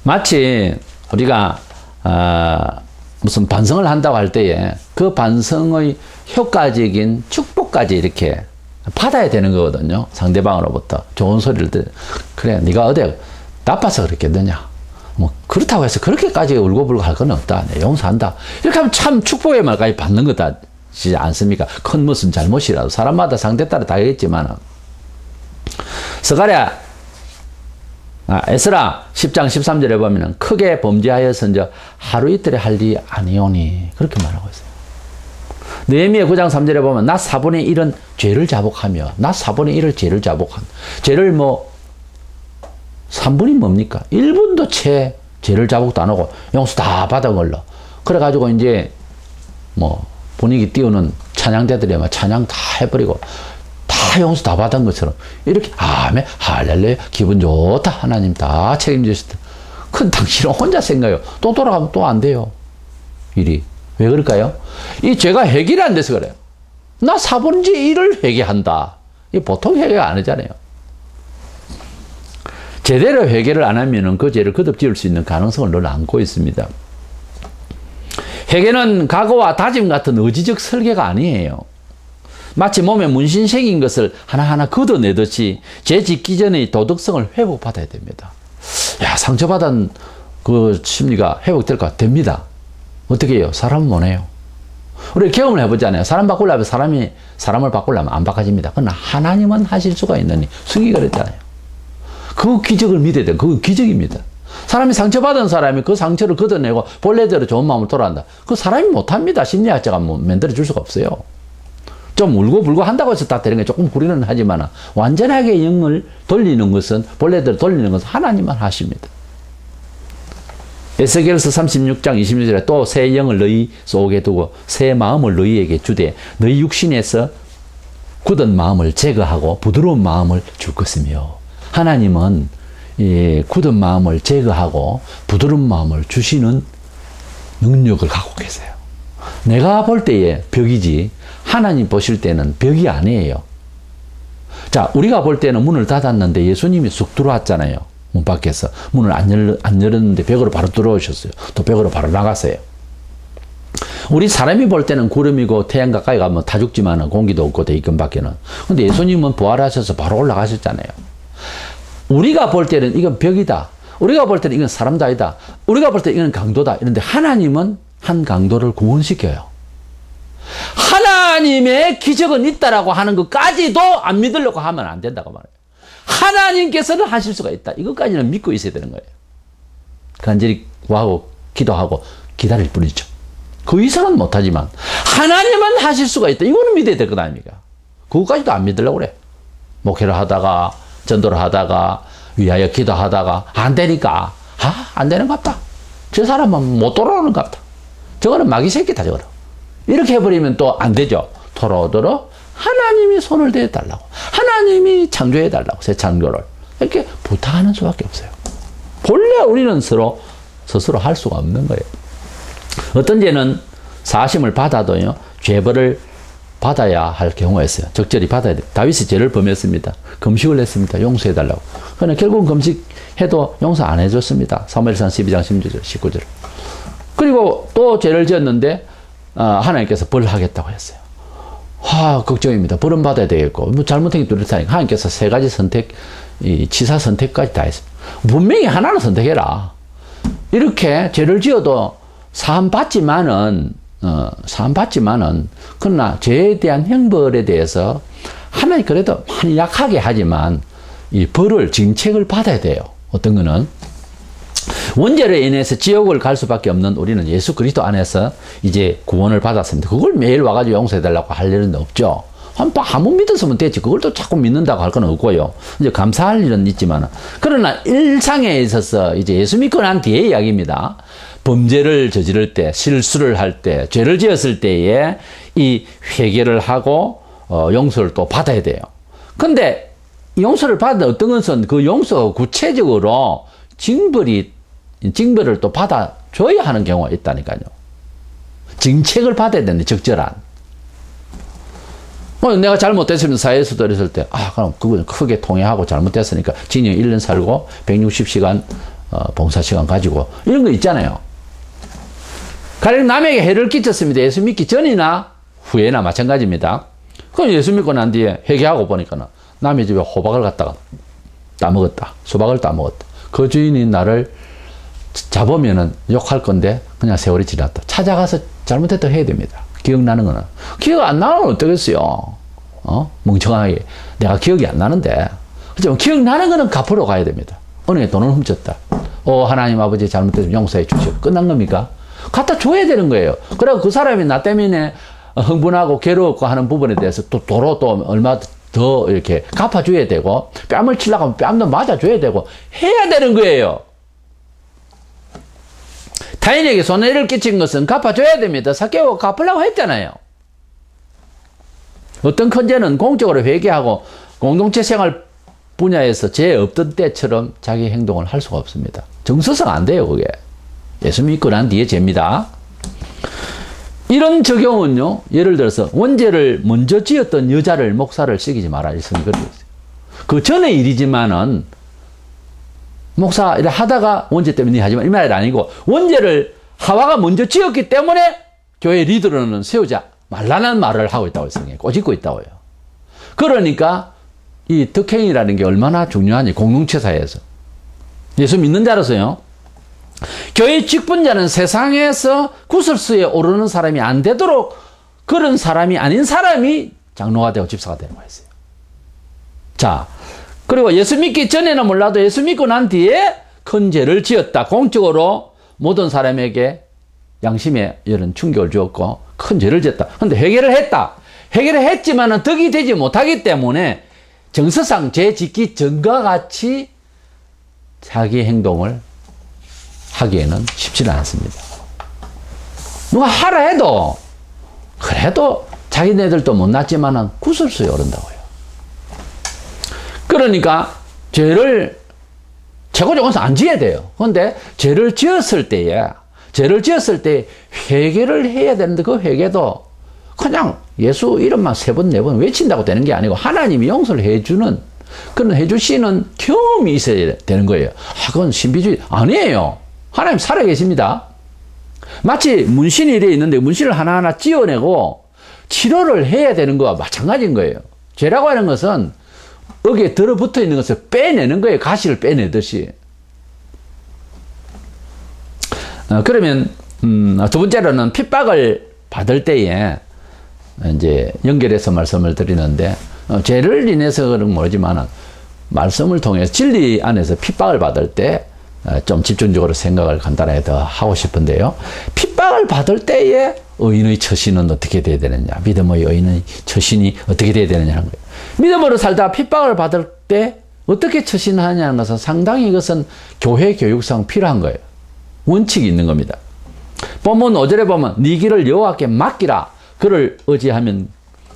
마치 우리가 무슨 반성을 한다고 할 때에 그 반성의 효과적인 축복까지 이렇게 받아야 되는 거거든요. 상대방으로부터 좋은 소리를 그래 네가 어디 나빠서 그랬겠느냐 뭐 그렇다고 해서 그렇게까지 울고불고 할 건 없다. 내 용서한다. 이렇게 하면 참 축복의 말까지 받는 거지 않습니까? 큰 무슨 잘못이라도 사람마다 상대 따라 다르겠지만 스가랴 에스라 10장 13절에 보면 크게 범죄하여선저 하루 이틀에 할 일이 아니오니 그렇게 말하고 있어요. 느헤미야 9장 3절에 보면 나 4분의 1은 죄를 자복하며 나 4분의 1을 죄를 자복한 죄를 뭐 3분이 뭡니까? 1분도 죄를 자복도 안 하고 용서 다 받은 걸로 그래가지고 이제 뭐 분위기 띄우는 찬양대들이 막 찬양 다 해버리고 다 용서 다 받은 것처럼 이렇게 아멘 할렐루야 기분 좋다 하나님 다 책임지셨다. 그건 당신은 혼자 생각해요. 또 돌아가면 또 안 돼요. 일이. 왜 그럴까요? 이 죄가 해결이 안 돼서 그래요. 나 4분의 1을 회개한다. 이 보통 회개가 안 하잖아요. 제대로 회개를 안 하면은 그 죄를 거듭지을 수 있는 가능성을 늘 안고 있습니다. 회개는 각오와 다짐 같은 의지적 설계가 아니에요. 마치 몸에 문신 생긴 것을 하나하나 걷어내듯이 죄 짓기 전에 도덕성을 회복받아야 됩니다. 야, 상처받은 그 심리가 회복될까? 됩니다. 어떻게 해요? 사람은 못해요. 우리 경험을 해보잖아요. 사람 바꾸려면 사람을 바꾸려면 안 바꿔집니다. 그러나 하나님은 하실 수가 있느니 승희가 그랬잖아요. 그 기적을 믿어야 돼요. 그건 기적입니다. 사람이 상처받은 사람이 그 상처를 걷어내고 본래대로 좋은 마음을 돌아간다. 그 사람이 못합니다. 심리학자가 뭐 만들어줄 수가 없어요. 좀 울고불고 한다고 해서 다 되는 게 조금 구리는 하지만 완전하게 영을 돌리는 것은 본래대로 돌리는 것은 하나님만 하십니다. 에스겔서 36장 26절에 또 새 영을 너희 속에 두고 새 마음을 너희에게 주되 너희 육신에서 굳은 마음을 제거하고 부드러운 마음을 줄 것이며 하나님은 이 굳은 마음을 제거하고 부드러운 마음을 주시는 능력을 갖고 계세요. 내가 볼 때에 벽이지 하나님 보실 때는 벽이 아니에요. 자, 우리가 볼 때는 문을 닫았는데 예수님이 쑥 들어왔잖아요. 문 밖에서 문을 안 열었는데 벽으로 바로 들어오셨어요. 또 벽으로 바로 나갔어요. 우리 사람이 볼 때는 구름이고 태양 가까이 가면 다 죽지만 공기도 없고 대기권밖에는. 근데 예수님은 부활하셔서 바로 올라가셨잖아요. 우리가 볼 때는 이건 벽이다. 우리가 볼 때는 이건 사람도 아니다. 우리가 볼 때는 이건 강도다. 이런데 하나님은 한 강도를 구원시켜요. 하나님의 기적은 있다라고 하는 것까지도 안 믿으려고 하면 안 된다고 말해요. 하나님께서는 하실 수가 있다. 이것까지는 믿고 있어야 되는 거예요. 간절히 구하고 기도하고 기다릴 뿐이죠. 그 이상은 못하지만 하나님은 하실 수가 있다. 이거는 믿어야 될 것 아닙니까? 그것까지도 안 믿으려고 그래. 목회를 하다가 전도를 하다가 위하여 기도하다가 안 되니까 안 되는 것 같다. 저 사람은 못 돌아오는 것 같다. 저거는 마귀 새끼다 저거는. 이렇게 해버리면 또 안 되죠. 돌아오도록 하나님이 손을 대달라고, 하나님이 창조해달라고, 새 창조를 이렇게 부탁하는 수밖에 없어요. 본래 우리는 스스로 할 수가 없는 거예요. 어떤 죄는 사하심을 받아도요, 죄벌을 받아야 할 경우가 있어요. 적절히 받아야 돼요. 다윗이 죄를 범했습니다. 금식을 했습니다. 용서해달라고. 그러나 결국은 금식해도 용서 안 해줬습니다. 사무엘상 12장 16절, 19절. 그리고 또 죄를 지었는데 하나님께서 벌하겠다고 했어요. 걱정입니다. 벌은 받아야 되겠고, 뭐 잘못한 게 뚜렷하니까 하나님께서 세 가지 선택, 치사 선택까지 다 했습니다. 분명히 하나는 선택해라. 이렇게 죄를 지어도 사함받지만은, 그러나 죄에 대한 형벌에 대해서 하나님 그래도 많이 약하게 하지만 이 벌을, 징책을 받아야 돼요. 어떤 거는 원죄로 인해서 지옥을 갈 수밖에 없는 우리는 예수 그리스도 안에서 이제 구원을 받았습니다. 그걸 매일 와가지고 용서해달라고 할 일은 없죠. 한번 믿었으면 됐지. 그걸 또 자꾸 믿는다고 할 건 없고요. 이제 감사할 일은 있지만, 그러나 일상에 있어서 이제 예수 믿고 난 뒤의 이야기입니다. 범죄를 저지를 때, 실수를 할 때, 죄를 지었을 때에 이 회개를 하고 용서를 또 받아야 돼요. 근데 용서를 받은 어떤 것은 그 용서가 구체적으로 징벌을 또 받아줘야 하는 경우가 있다니까요. 징책을 받아야 되는데, 적절한. 내가 잘못됐으면 사회에서도 이랬을 때, 그럼 그건 크게 통회하고 잘못됐으니까 징역 1년 살고 160시간 봉사시간 가지고 이런 거 있잖아요. 가령 남에게 해를 끼쳤습니다. 예수 믿기 전이나 후에나 마찬가지입니다. 그럼 예수 믿고 난 뒤에 회개하고 보니까 남의 집에 호박을 갖다가 따먹었다. 수박을 따먹었다. 그 주인이 나를 잡으면은 욕할 건데 그냥 세월이 지났다. 찾아가서 잘못했다 해야 됩니다. 기억나는 거는. 기억 안 나면 어떡겠어요? 멍청하게. 내가 기억이 안 나는데. 그렇지만 기억나는 거는 갚으러 가야 됩니다. 은행에 돈을 훔쳤다. 하나님 아버지 잘못했으면 용서해 주시오. 끝난 겁니까? 갖다 줘야 되는 거예요. 그리고 그 사람이 나 때문에 흥분하고 괴로웠고 하는 부분에 대해서 또 도로 또 얼마 더 이렇게 갚아줘야 되고, 뺨을 치려고 하면 뺨도 맞아줘야 되고 해야 되는 거예요. 타인에게 손해를 끼친 것은 갚아줘야 됩니다. 사개오 갚으려고 했잖아요. 어떤 큰 죄는 공적으로 회개하고 공동체 생활 분야에서 죄 없던 때처럼 자기 행동을 할 수가 없습니다. 정서상 안 돼요, 그게. 예수 믿고 난 뒤에 죄입니다. 이런 적용은요, 예를 들어서 원죄를 먼저 지었던 여자를 목사를 시키지 마라. 이 성경이 그러고 있어요. 그 전의 일이지만은 목사 이래 하다가 원죄 때문에 하지만 이 말이 아니고, 원죄를 하와가 먼저 지었기 때문에 교회 리더로는 세우자 말라는 말을 하고 있다고 성경에 꼬집고 있다고요. 그러니까 이 덕행이라는 게 얼마나 중요하니, 공동체 사회에서. 예수 믿는 자로서요, 교회 직분자는 세상에서 구설수에 오르는 사람이 안 되도록 그런 사람이 아닌 사람이 장로가 되고 집사가 되는 거였어요. 자, 그리고 예수 믿기 전에는 몰라도 예수 믿고 난 뒤에 큰 죄를 지었다. 공적으로 모든 사람에게 양심에 이런 충격을 주었고 큰 죄를 지었다. 그런데 회개를 했다. 회개를 했지만은 덕이 되지 못하기 때문에 정서상 죄 짓기 전과 같이 자기 행동을 하기에는 쉽지는 않습니다. 누가 하라 해도 그래도 자기네들도 못났지만은 구설수에 오른다고요. 그러니까 죄를 최고적으로 안 지어야 돼요. 그런데 죄를 지었을 때에 회개를 해야 되는데, 그 회개도 그냥 예수 이름만 3번, 4번 외친다고 되는 게 아니고 하나님이 용서를 해주는, 그런 해주시는 경험이 있어야 되는 거예요. 그건 신비주의 아니에요. 하나님 살아계십니다. 마치 문신이 되어 있는데 문신을 하나하나 찧어내고 치료를 해야 되는 거와 마찬가지인 거예요. 죄라고 하는 것은 여기에 들어붙어 있는 것을 빼내는 거예요. 가시를 빼내듯이. 그러면 두 번째로는 핍박을 받을 때에 이제 연결해서 말씀을 드리는데, 죄를 인해서 그런 모르지만 말씀을 통해서 진리 안에서 핍박을 받을 때 좀 집중적으로 생각을 간단하게 더 하고 싶은데요. 핍박을 받을 때에 의인의 처신은 어떻게 돼야 되느냐, 믿음의 의인의 처신이 어떻게 돼야 되느냐 하는 거예요. 믿음으로 살다 핍박을 받을 때 어떻게 처신하냐는 것은 상당히 이것은 교회 교육상 필요한 거예요. 원칙이 있는 겁니다. 본문 5절에 보면 네 길을 여호와께 맡기라. 그를 의지하면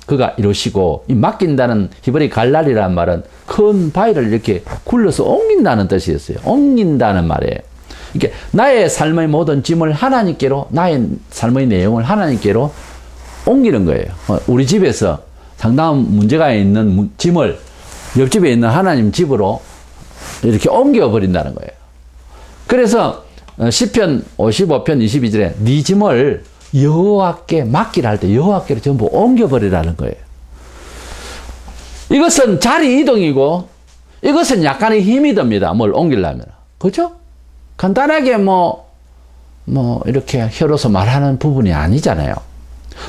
그가 이루시고, 이 맡긴다는 히브리 갈랄이라는 말은 큰 바위를 이렇게 굴려서 옮긴다는 뜻이었어요. 옮긴다는 말이에요. 이게 나의 삶의 모든 짐을 하나님께로, 나의 삶의 내용을 하나님께로 옮기는 거예요. 우리 집에서 상당한 문제가 있는 짐을 옆집에 있는 하나님 집으로 이렇게 옮겨버린다는 거예요. 그래서 시편 55편 22절에 네 짐을 여호와께 맡기라 할 때 여호와께로 전부 옮겨버리라는 거예요. 이것은 자리 이동이고, 이것은 약간의 힘이 듭니다. 뭘 옮기려면. 그죠? 간단하게 이렇게 혀로서 말하는 부분이 아니잖아요.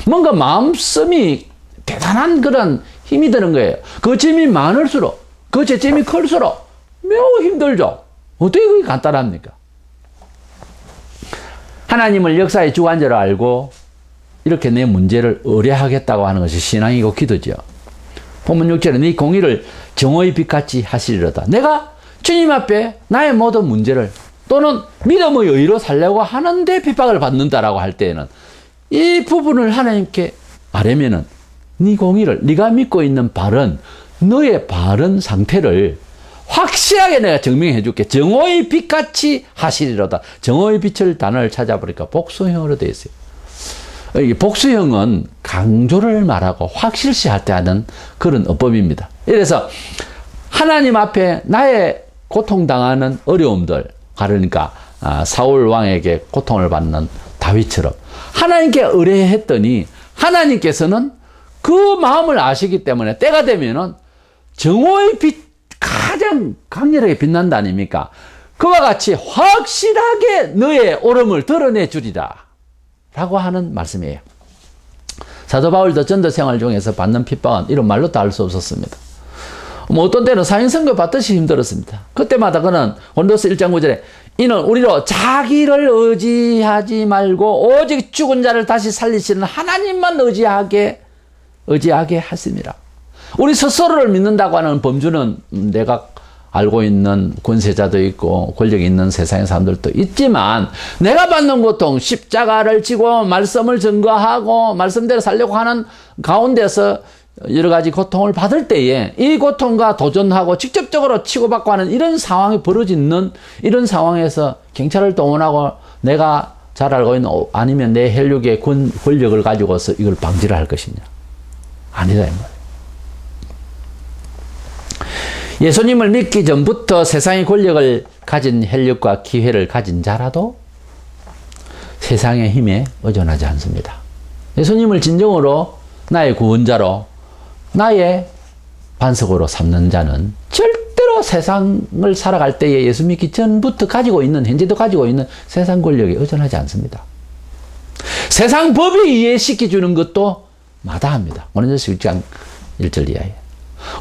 뭔가 마음씀이 대단한 그런 힘이 드는 거예요. 그 짐이 많을수록, 그 죄짐이 클수록 매우 힘들죠. 어떻게 그게 간단합니까? 하나님을 역사의 주관자로 알고 이렇게 내 문제를 의뢰하겠다고 하는 것이 신앙이고 기도죠. 본문 6절에 네 공의를 정오의 빛같이 하시리로다. 내가 주님 앞에 나의 모든 문제를 또는 믿음의 의로 살려고 하는데 핍박을 받는다라고 할 때에는 이 부분을 하나님께 아뢰면은 네 공의를, 네가 믿고 있는 바른, 너의 바른 상태를 확실하게 내가 증명해 줄게. 정오의 빛같이 하시리로다. 정오의 빛을 단어를 찾아보니까 복수형으로 되어 있어요. 이 복수형은 강조를 말하고 확실시할 때 하는 그런 어법입니다. 그래서 하나님 앞에 나의 고통당하는 어려움들, 그러니까 사울 왕에게 고통을 받는 다윗처럼 하나님께 의뢰했더니 하나님께서는 그 마음을 아시기 때문에 때가 되면은 정오의 빛 가장 강렬하게 빛난다 아닙니까? 그와 같이 확실하게 너의 옳음을 드러내 주리라 라고 하는 말씀이에요. 사도 바울도 전도 생활 중에서 받는 핍박은 이런 말로 다 할 수 없었습니다. 어떤 때는 사형선고 받듯이 힘들었습니다. 그때마다 그는 고린도서 1장 9절에 이는 우리로 자기를 의지하지 말고 오직 죽은 자를 다시 살리시는 하나님만 의지하게 하십니다. 우리 스스로를 믿는다고 하는 범주는 내가 알고 있는 권세자도 있고 권력이 있는 세상의 사람들도 있지만, 내가 받는 고통, 십자가를 지고 말씀을 증거하고 말씀대로 살려고 하는 가운데서 여러 가지 고통을 받을 때에 이 고통과 도전하고 직접적으로 치고받고 하는 이런 상황이 벌어지는 이런 상황에서 경찰을 동원하고 내가 잘 알고 있는, 아니면 내 혈육의 권력을 가지고서 이걸 방지를 할 것이냐? 아니다 이 말이에요. 예수님을 믿기 전부터 세상의 권력을 가진 혈육과 기회를 가진 자라도 세상의 힘에 의존하지 않습니다. 예수님을 진정으로 나의 구원자로, 나의 반석으로 삼는 자는 절대로 세상을 살아갈 때에 예수 믿기 전부터 가지고 있는, 현재도 가지고 있는 세상 권력에 의존하지 않습니다. 세상 법에 이해시켜주는 것도 마다합니다. 고린도서 6장 1절 이하에.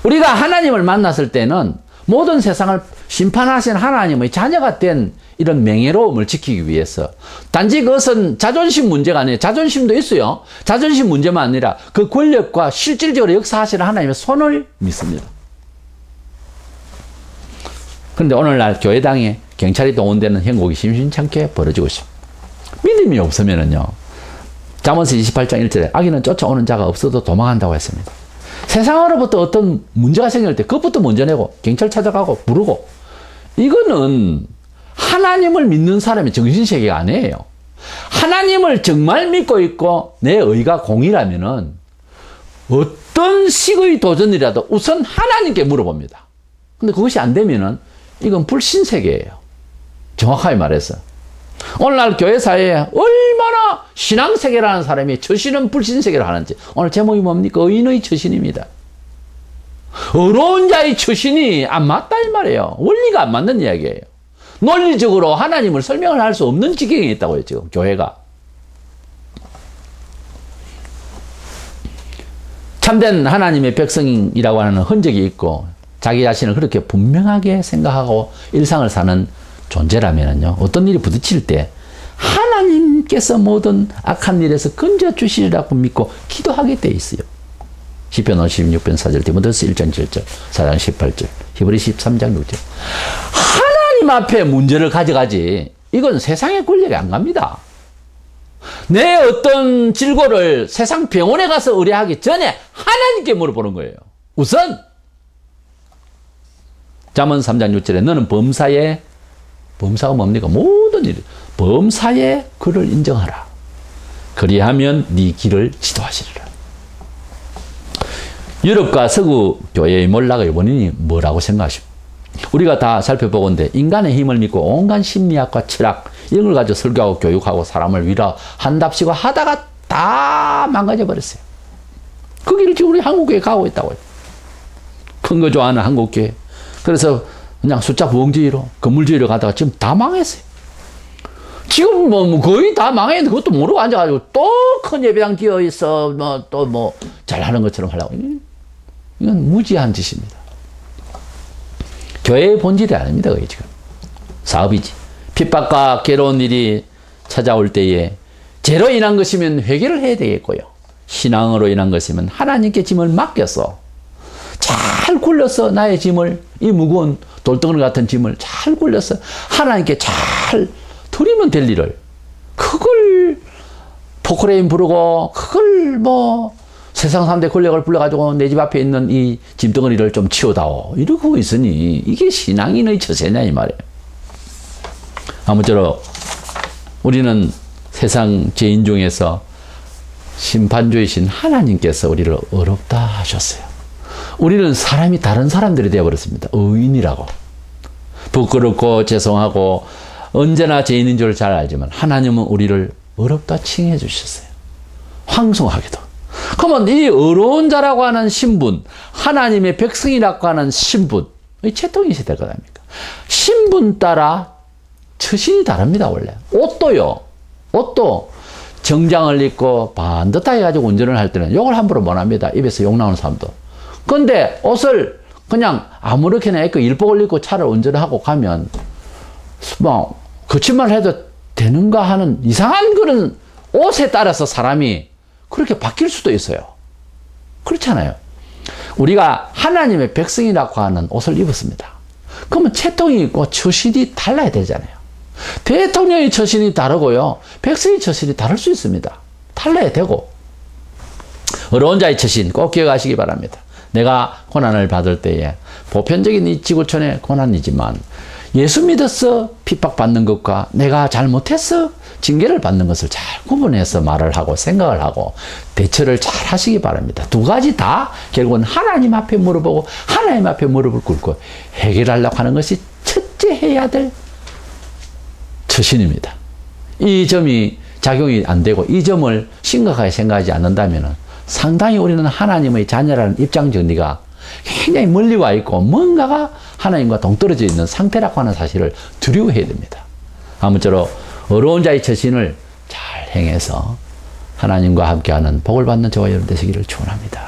우리가 하나님을 만났을 때는 모든 세상을 심판하신 하나님의 자녀가 된 이런 명예로움을 지키기 위해서, 단지 그것은 자존심 문제가 아니에요. 자존심도 있어요. 자존심 문제만 아니라 그 권력과 실질적으로 역사하시는 하나님의 손을 믿습니다. 그런데 오늘날 교회당에 경찰이 동원되는 형국이 심심찮게 벌어지고 있습니다. 믿음이 없으면은요, 잠언서 28장 1절에 악인은 쫓아오는 자가 없어도 도망한다고 했습니다. 세상으로부터 어떤 문제가 생길 때 그것부터 먼저 내고 경찰 찾아가고 부르고, 이거는 하나님을 믿는 사람의 정신세계가 아니에요. 하나님을 정말 믿고 있고 내 의가 공이라면은 어떤 식의 도전이라도 우선 하나님께 물어봅니다. 근데 그것이 안 되면은 이건 불신세계예요. 정확하게 말해서 오늘날 교회 사회에 얼마나 신앙세계라는 사람이 처신은 불신세계를 하는지. 오늘 제목이 뭡니까? 의인의 처신입니다. 어려운 자의 처신이 안 맞다 이 말이에요. 원리가 안 맞는 이야기예요. 논리적으로 하나님을 설명을 할 수 없는 지경에 있다고요, 지금 교회가. 참된 하나님의 백성이라고 하는 흔적이 있고 자기 자신을 그렇게 분명하게 생각하고 일상을 사는 존재라면요, 어떤 일이 부딪힐 때 하나님께서 모든 악한 일에서 건져 주시리라고 믿고 기도하게 돼 있어요. 시편 56편 4절, 디모데후서 1장 7절, 4장 18절, 히브리 13장 6절. 하나님 앞에 문제를 가져가지 이건 세상의 권력이 안 갑니다. 내 어떤 질고를 세상 병원에 가서 의뢰하기 전에 하나님께 물어보는 거예요. 우선 잠언 3장 6절에 너는 범사가 뭡니까? 모든 일 범사의 그를 인정하라. 그리하면 네 길을 지도하시리라. 유럽과 서구 교회의 몰락의 원인이 뭐라고 생각하십니까? 우리가 다 살펴보건대 인간의 힘을 믿고 온갖 심리학과 철학 이런 걸 가지고 설교하고 교육하고 사람을 위로한답시고 하다가 다 망가져 버렸어요. 그 길을 지금 우리 한국교회 가고 있다고요. 큰 거 좋아하는 한국교회. 그래서 그냥 숫자 부엉주의로 건물주의로 가다가 지금 다 망했어요. 지금 뭐 거의 다 망했는데 그것도 모르고 앉아가지고 또 큰 예배당 기어 있어 또 잘하는 것처럼 하려고. 이건 무지한 짓입니다. 교회의 본질이 아닙니다. 그게 지금 사업이지. 핍박과 괴로운 일이 찾아올 때에 죄로 인한 것이면 회개를 해야 되겠고요. 신앙으로 인한 것이면 하나님께 짐을 맡겨서 잘 굴려서 나의 짐을, 이 무거운 돌덩어리 같은 짐을 잘 굴려서 하나님께 잘 드리면 될 일을, 그걸 포크레인 부르고 그걸 세상 사람들의 권력을 불러가지고 내 집 앞에 있는 이 짐덩어리를 좀 치워다오 이러고 있으니 이게 신앙인의 처세냐 이 말이에요. 아무쪼록 우리는 세상 죄인 중에서 심판주이신 하나님께서 우리를 어렵다 하셨어요. 우리는 사람이 다른 사람들이 되어버렸습니다. 의인이라고. 부끄럽고 죄송하고 언제나 죄인인 줄 잘 알지만 하나님은 우리를 어렵다 칭해 주셨어요. 황송하게도. 그러면 이 어려운 자라고 하는 신분, 하나님의 백성이라고 하는 신분, 이 채통이 있어야 될 거 아닙니까? 신분 따라 처신이 다릅니다, 원래. 옷도 정장을 입고 반듯하게 가지고 운전을 할 때는 욕을 함부로 못 합니다. 입에서 욕 나오는 사람도. 근데 옷을 그냥 아무렇게나 입고 일복을 입고 차를 운전하고 가면 거짓말을 해도 되는가 하는 이상한 그런 옷에 따라서 사람이 그렇게 바뀔 수도 있어요. 그렇잖아요. 우리가 하나님의 백성이라고 하는 옷을 입었습니다. 그러면 채통이 있고 처신이 달라야 되잖아요. 대통령의 처신이 다르고요, 백성의 처신이 다를 수 있습니다. 달라야 되고. 어려운 자의 처신 꼭 기억하시기 바랍니다. 내가 고난을 받을 때에 보편적인 이 지구촌의 고난이지만 예수 믿어서 핍박받는 것과 내가 잘못해서 징계를 받는 것을 잘 구분해서 말을 하고 생각을 하고 대처를 잘 하시기 바랍니다. 두 가지 다 결국은 하나님 앞에 물어보고 하나님 앞에 무릎을 꿇고 해결하려고 하는 것이 첫째 해야 될 처신입니다. 이 점이 작용이 안 되고 이 점을 심각하게 생각하지 않는다면 상당히 우리는 하나님의 자녀라는 입장 정리가 굉장히 멀리 와 있고 뭔가가 하나님과 동떨어져 있는 상태라고 하는 사실을 두려워해야 됩니다. 아무쪼록 어려운 자의 처신을 잘 행해서 하나님과 함께하는 복을 받는 저와 여러분 되시기를 축원합니다.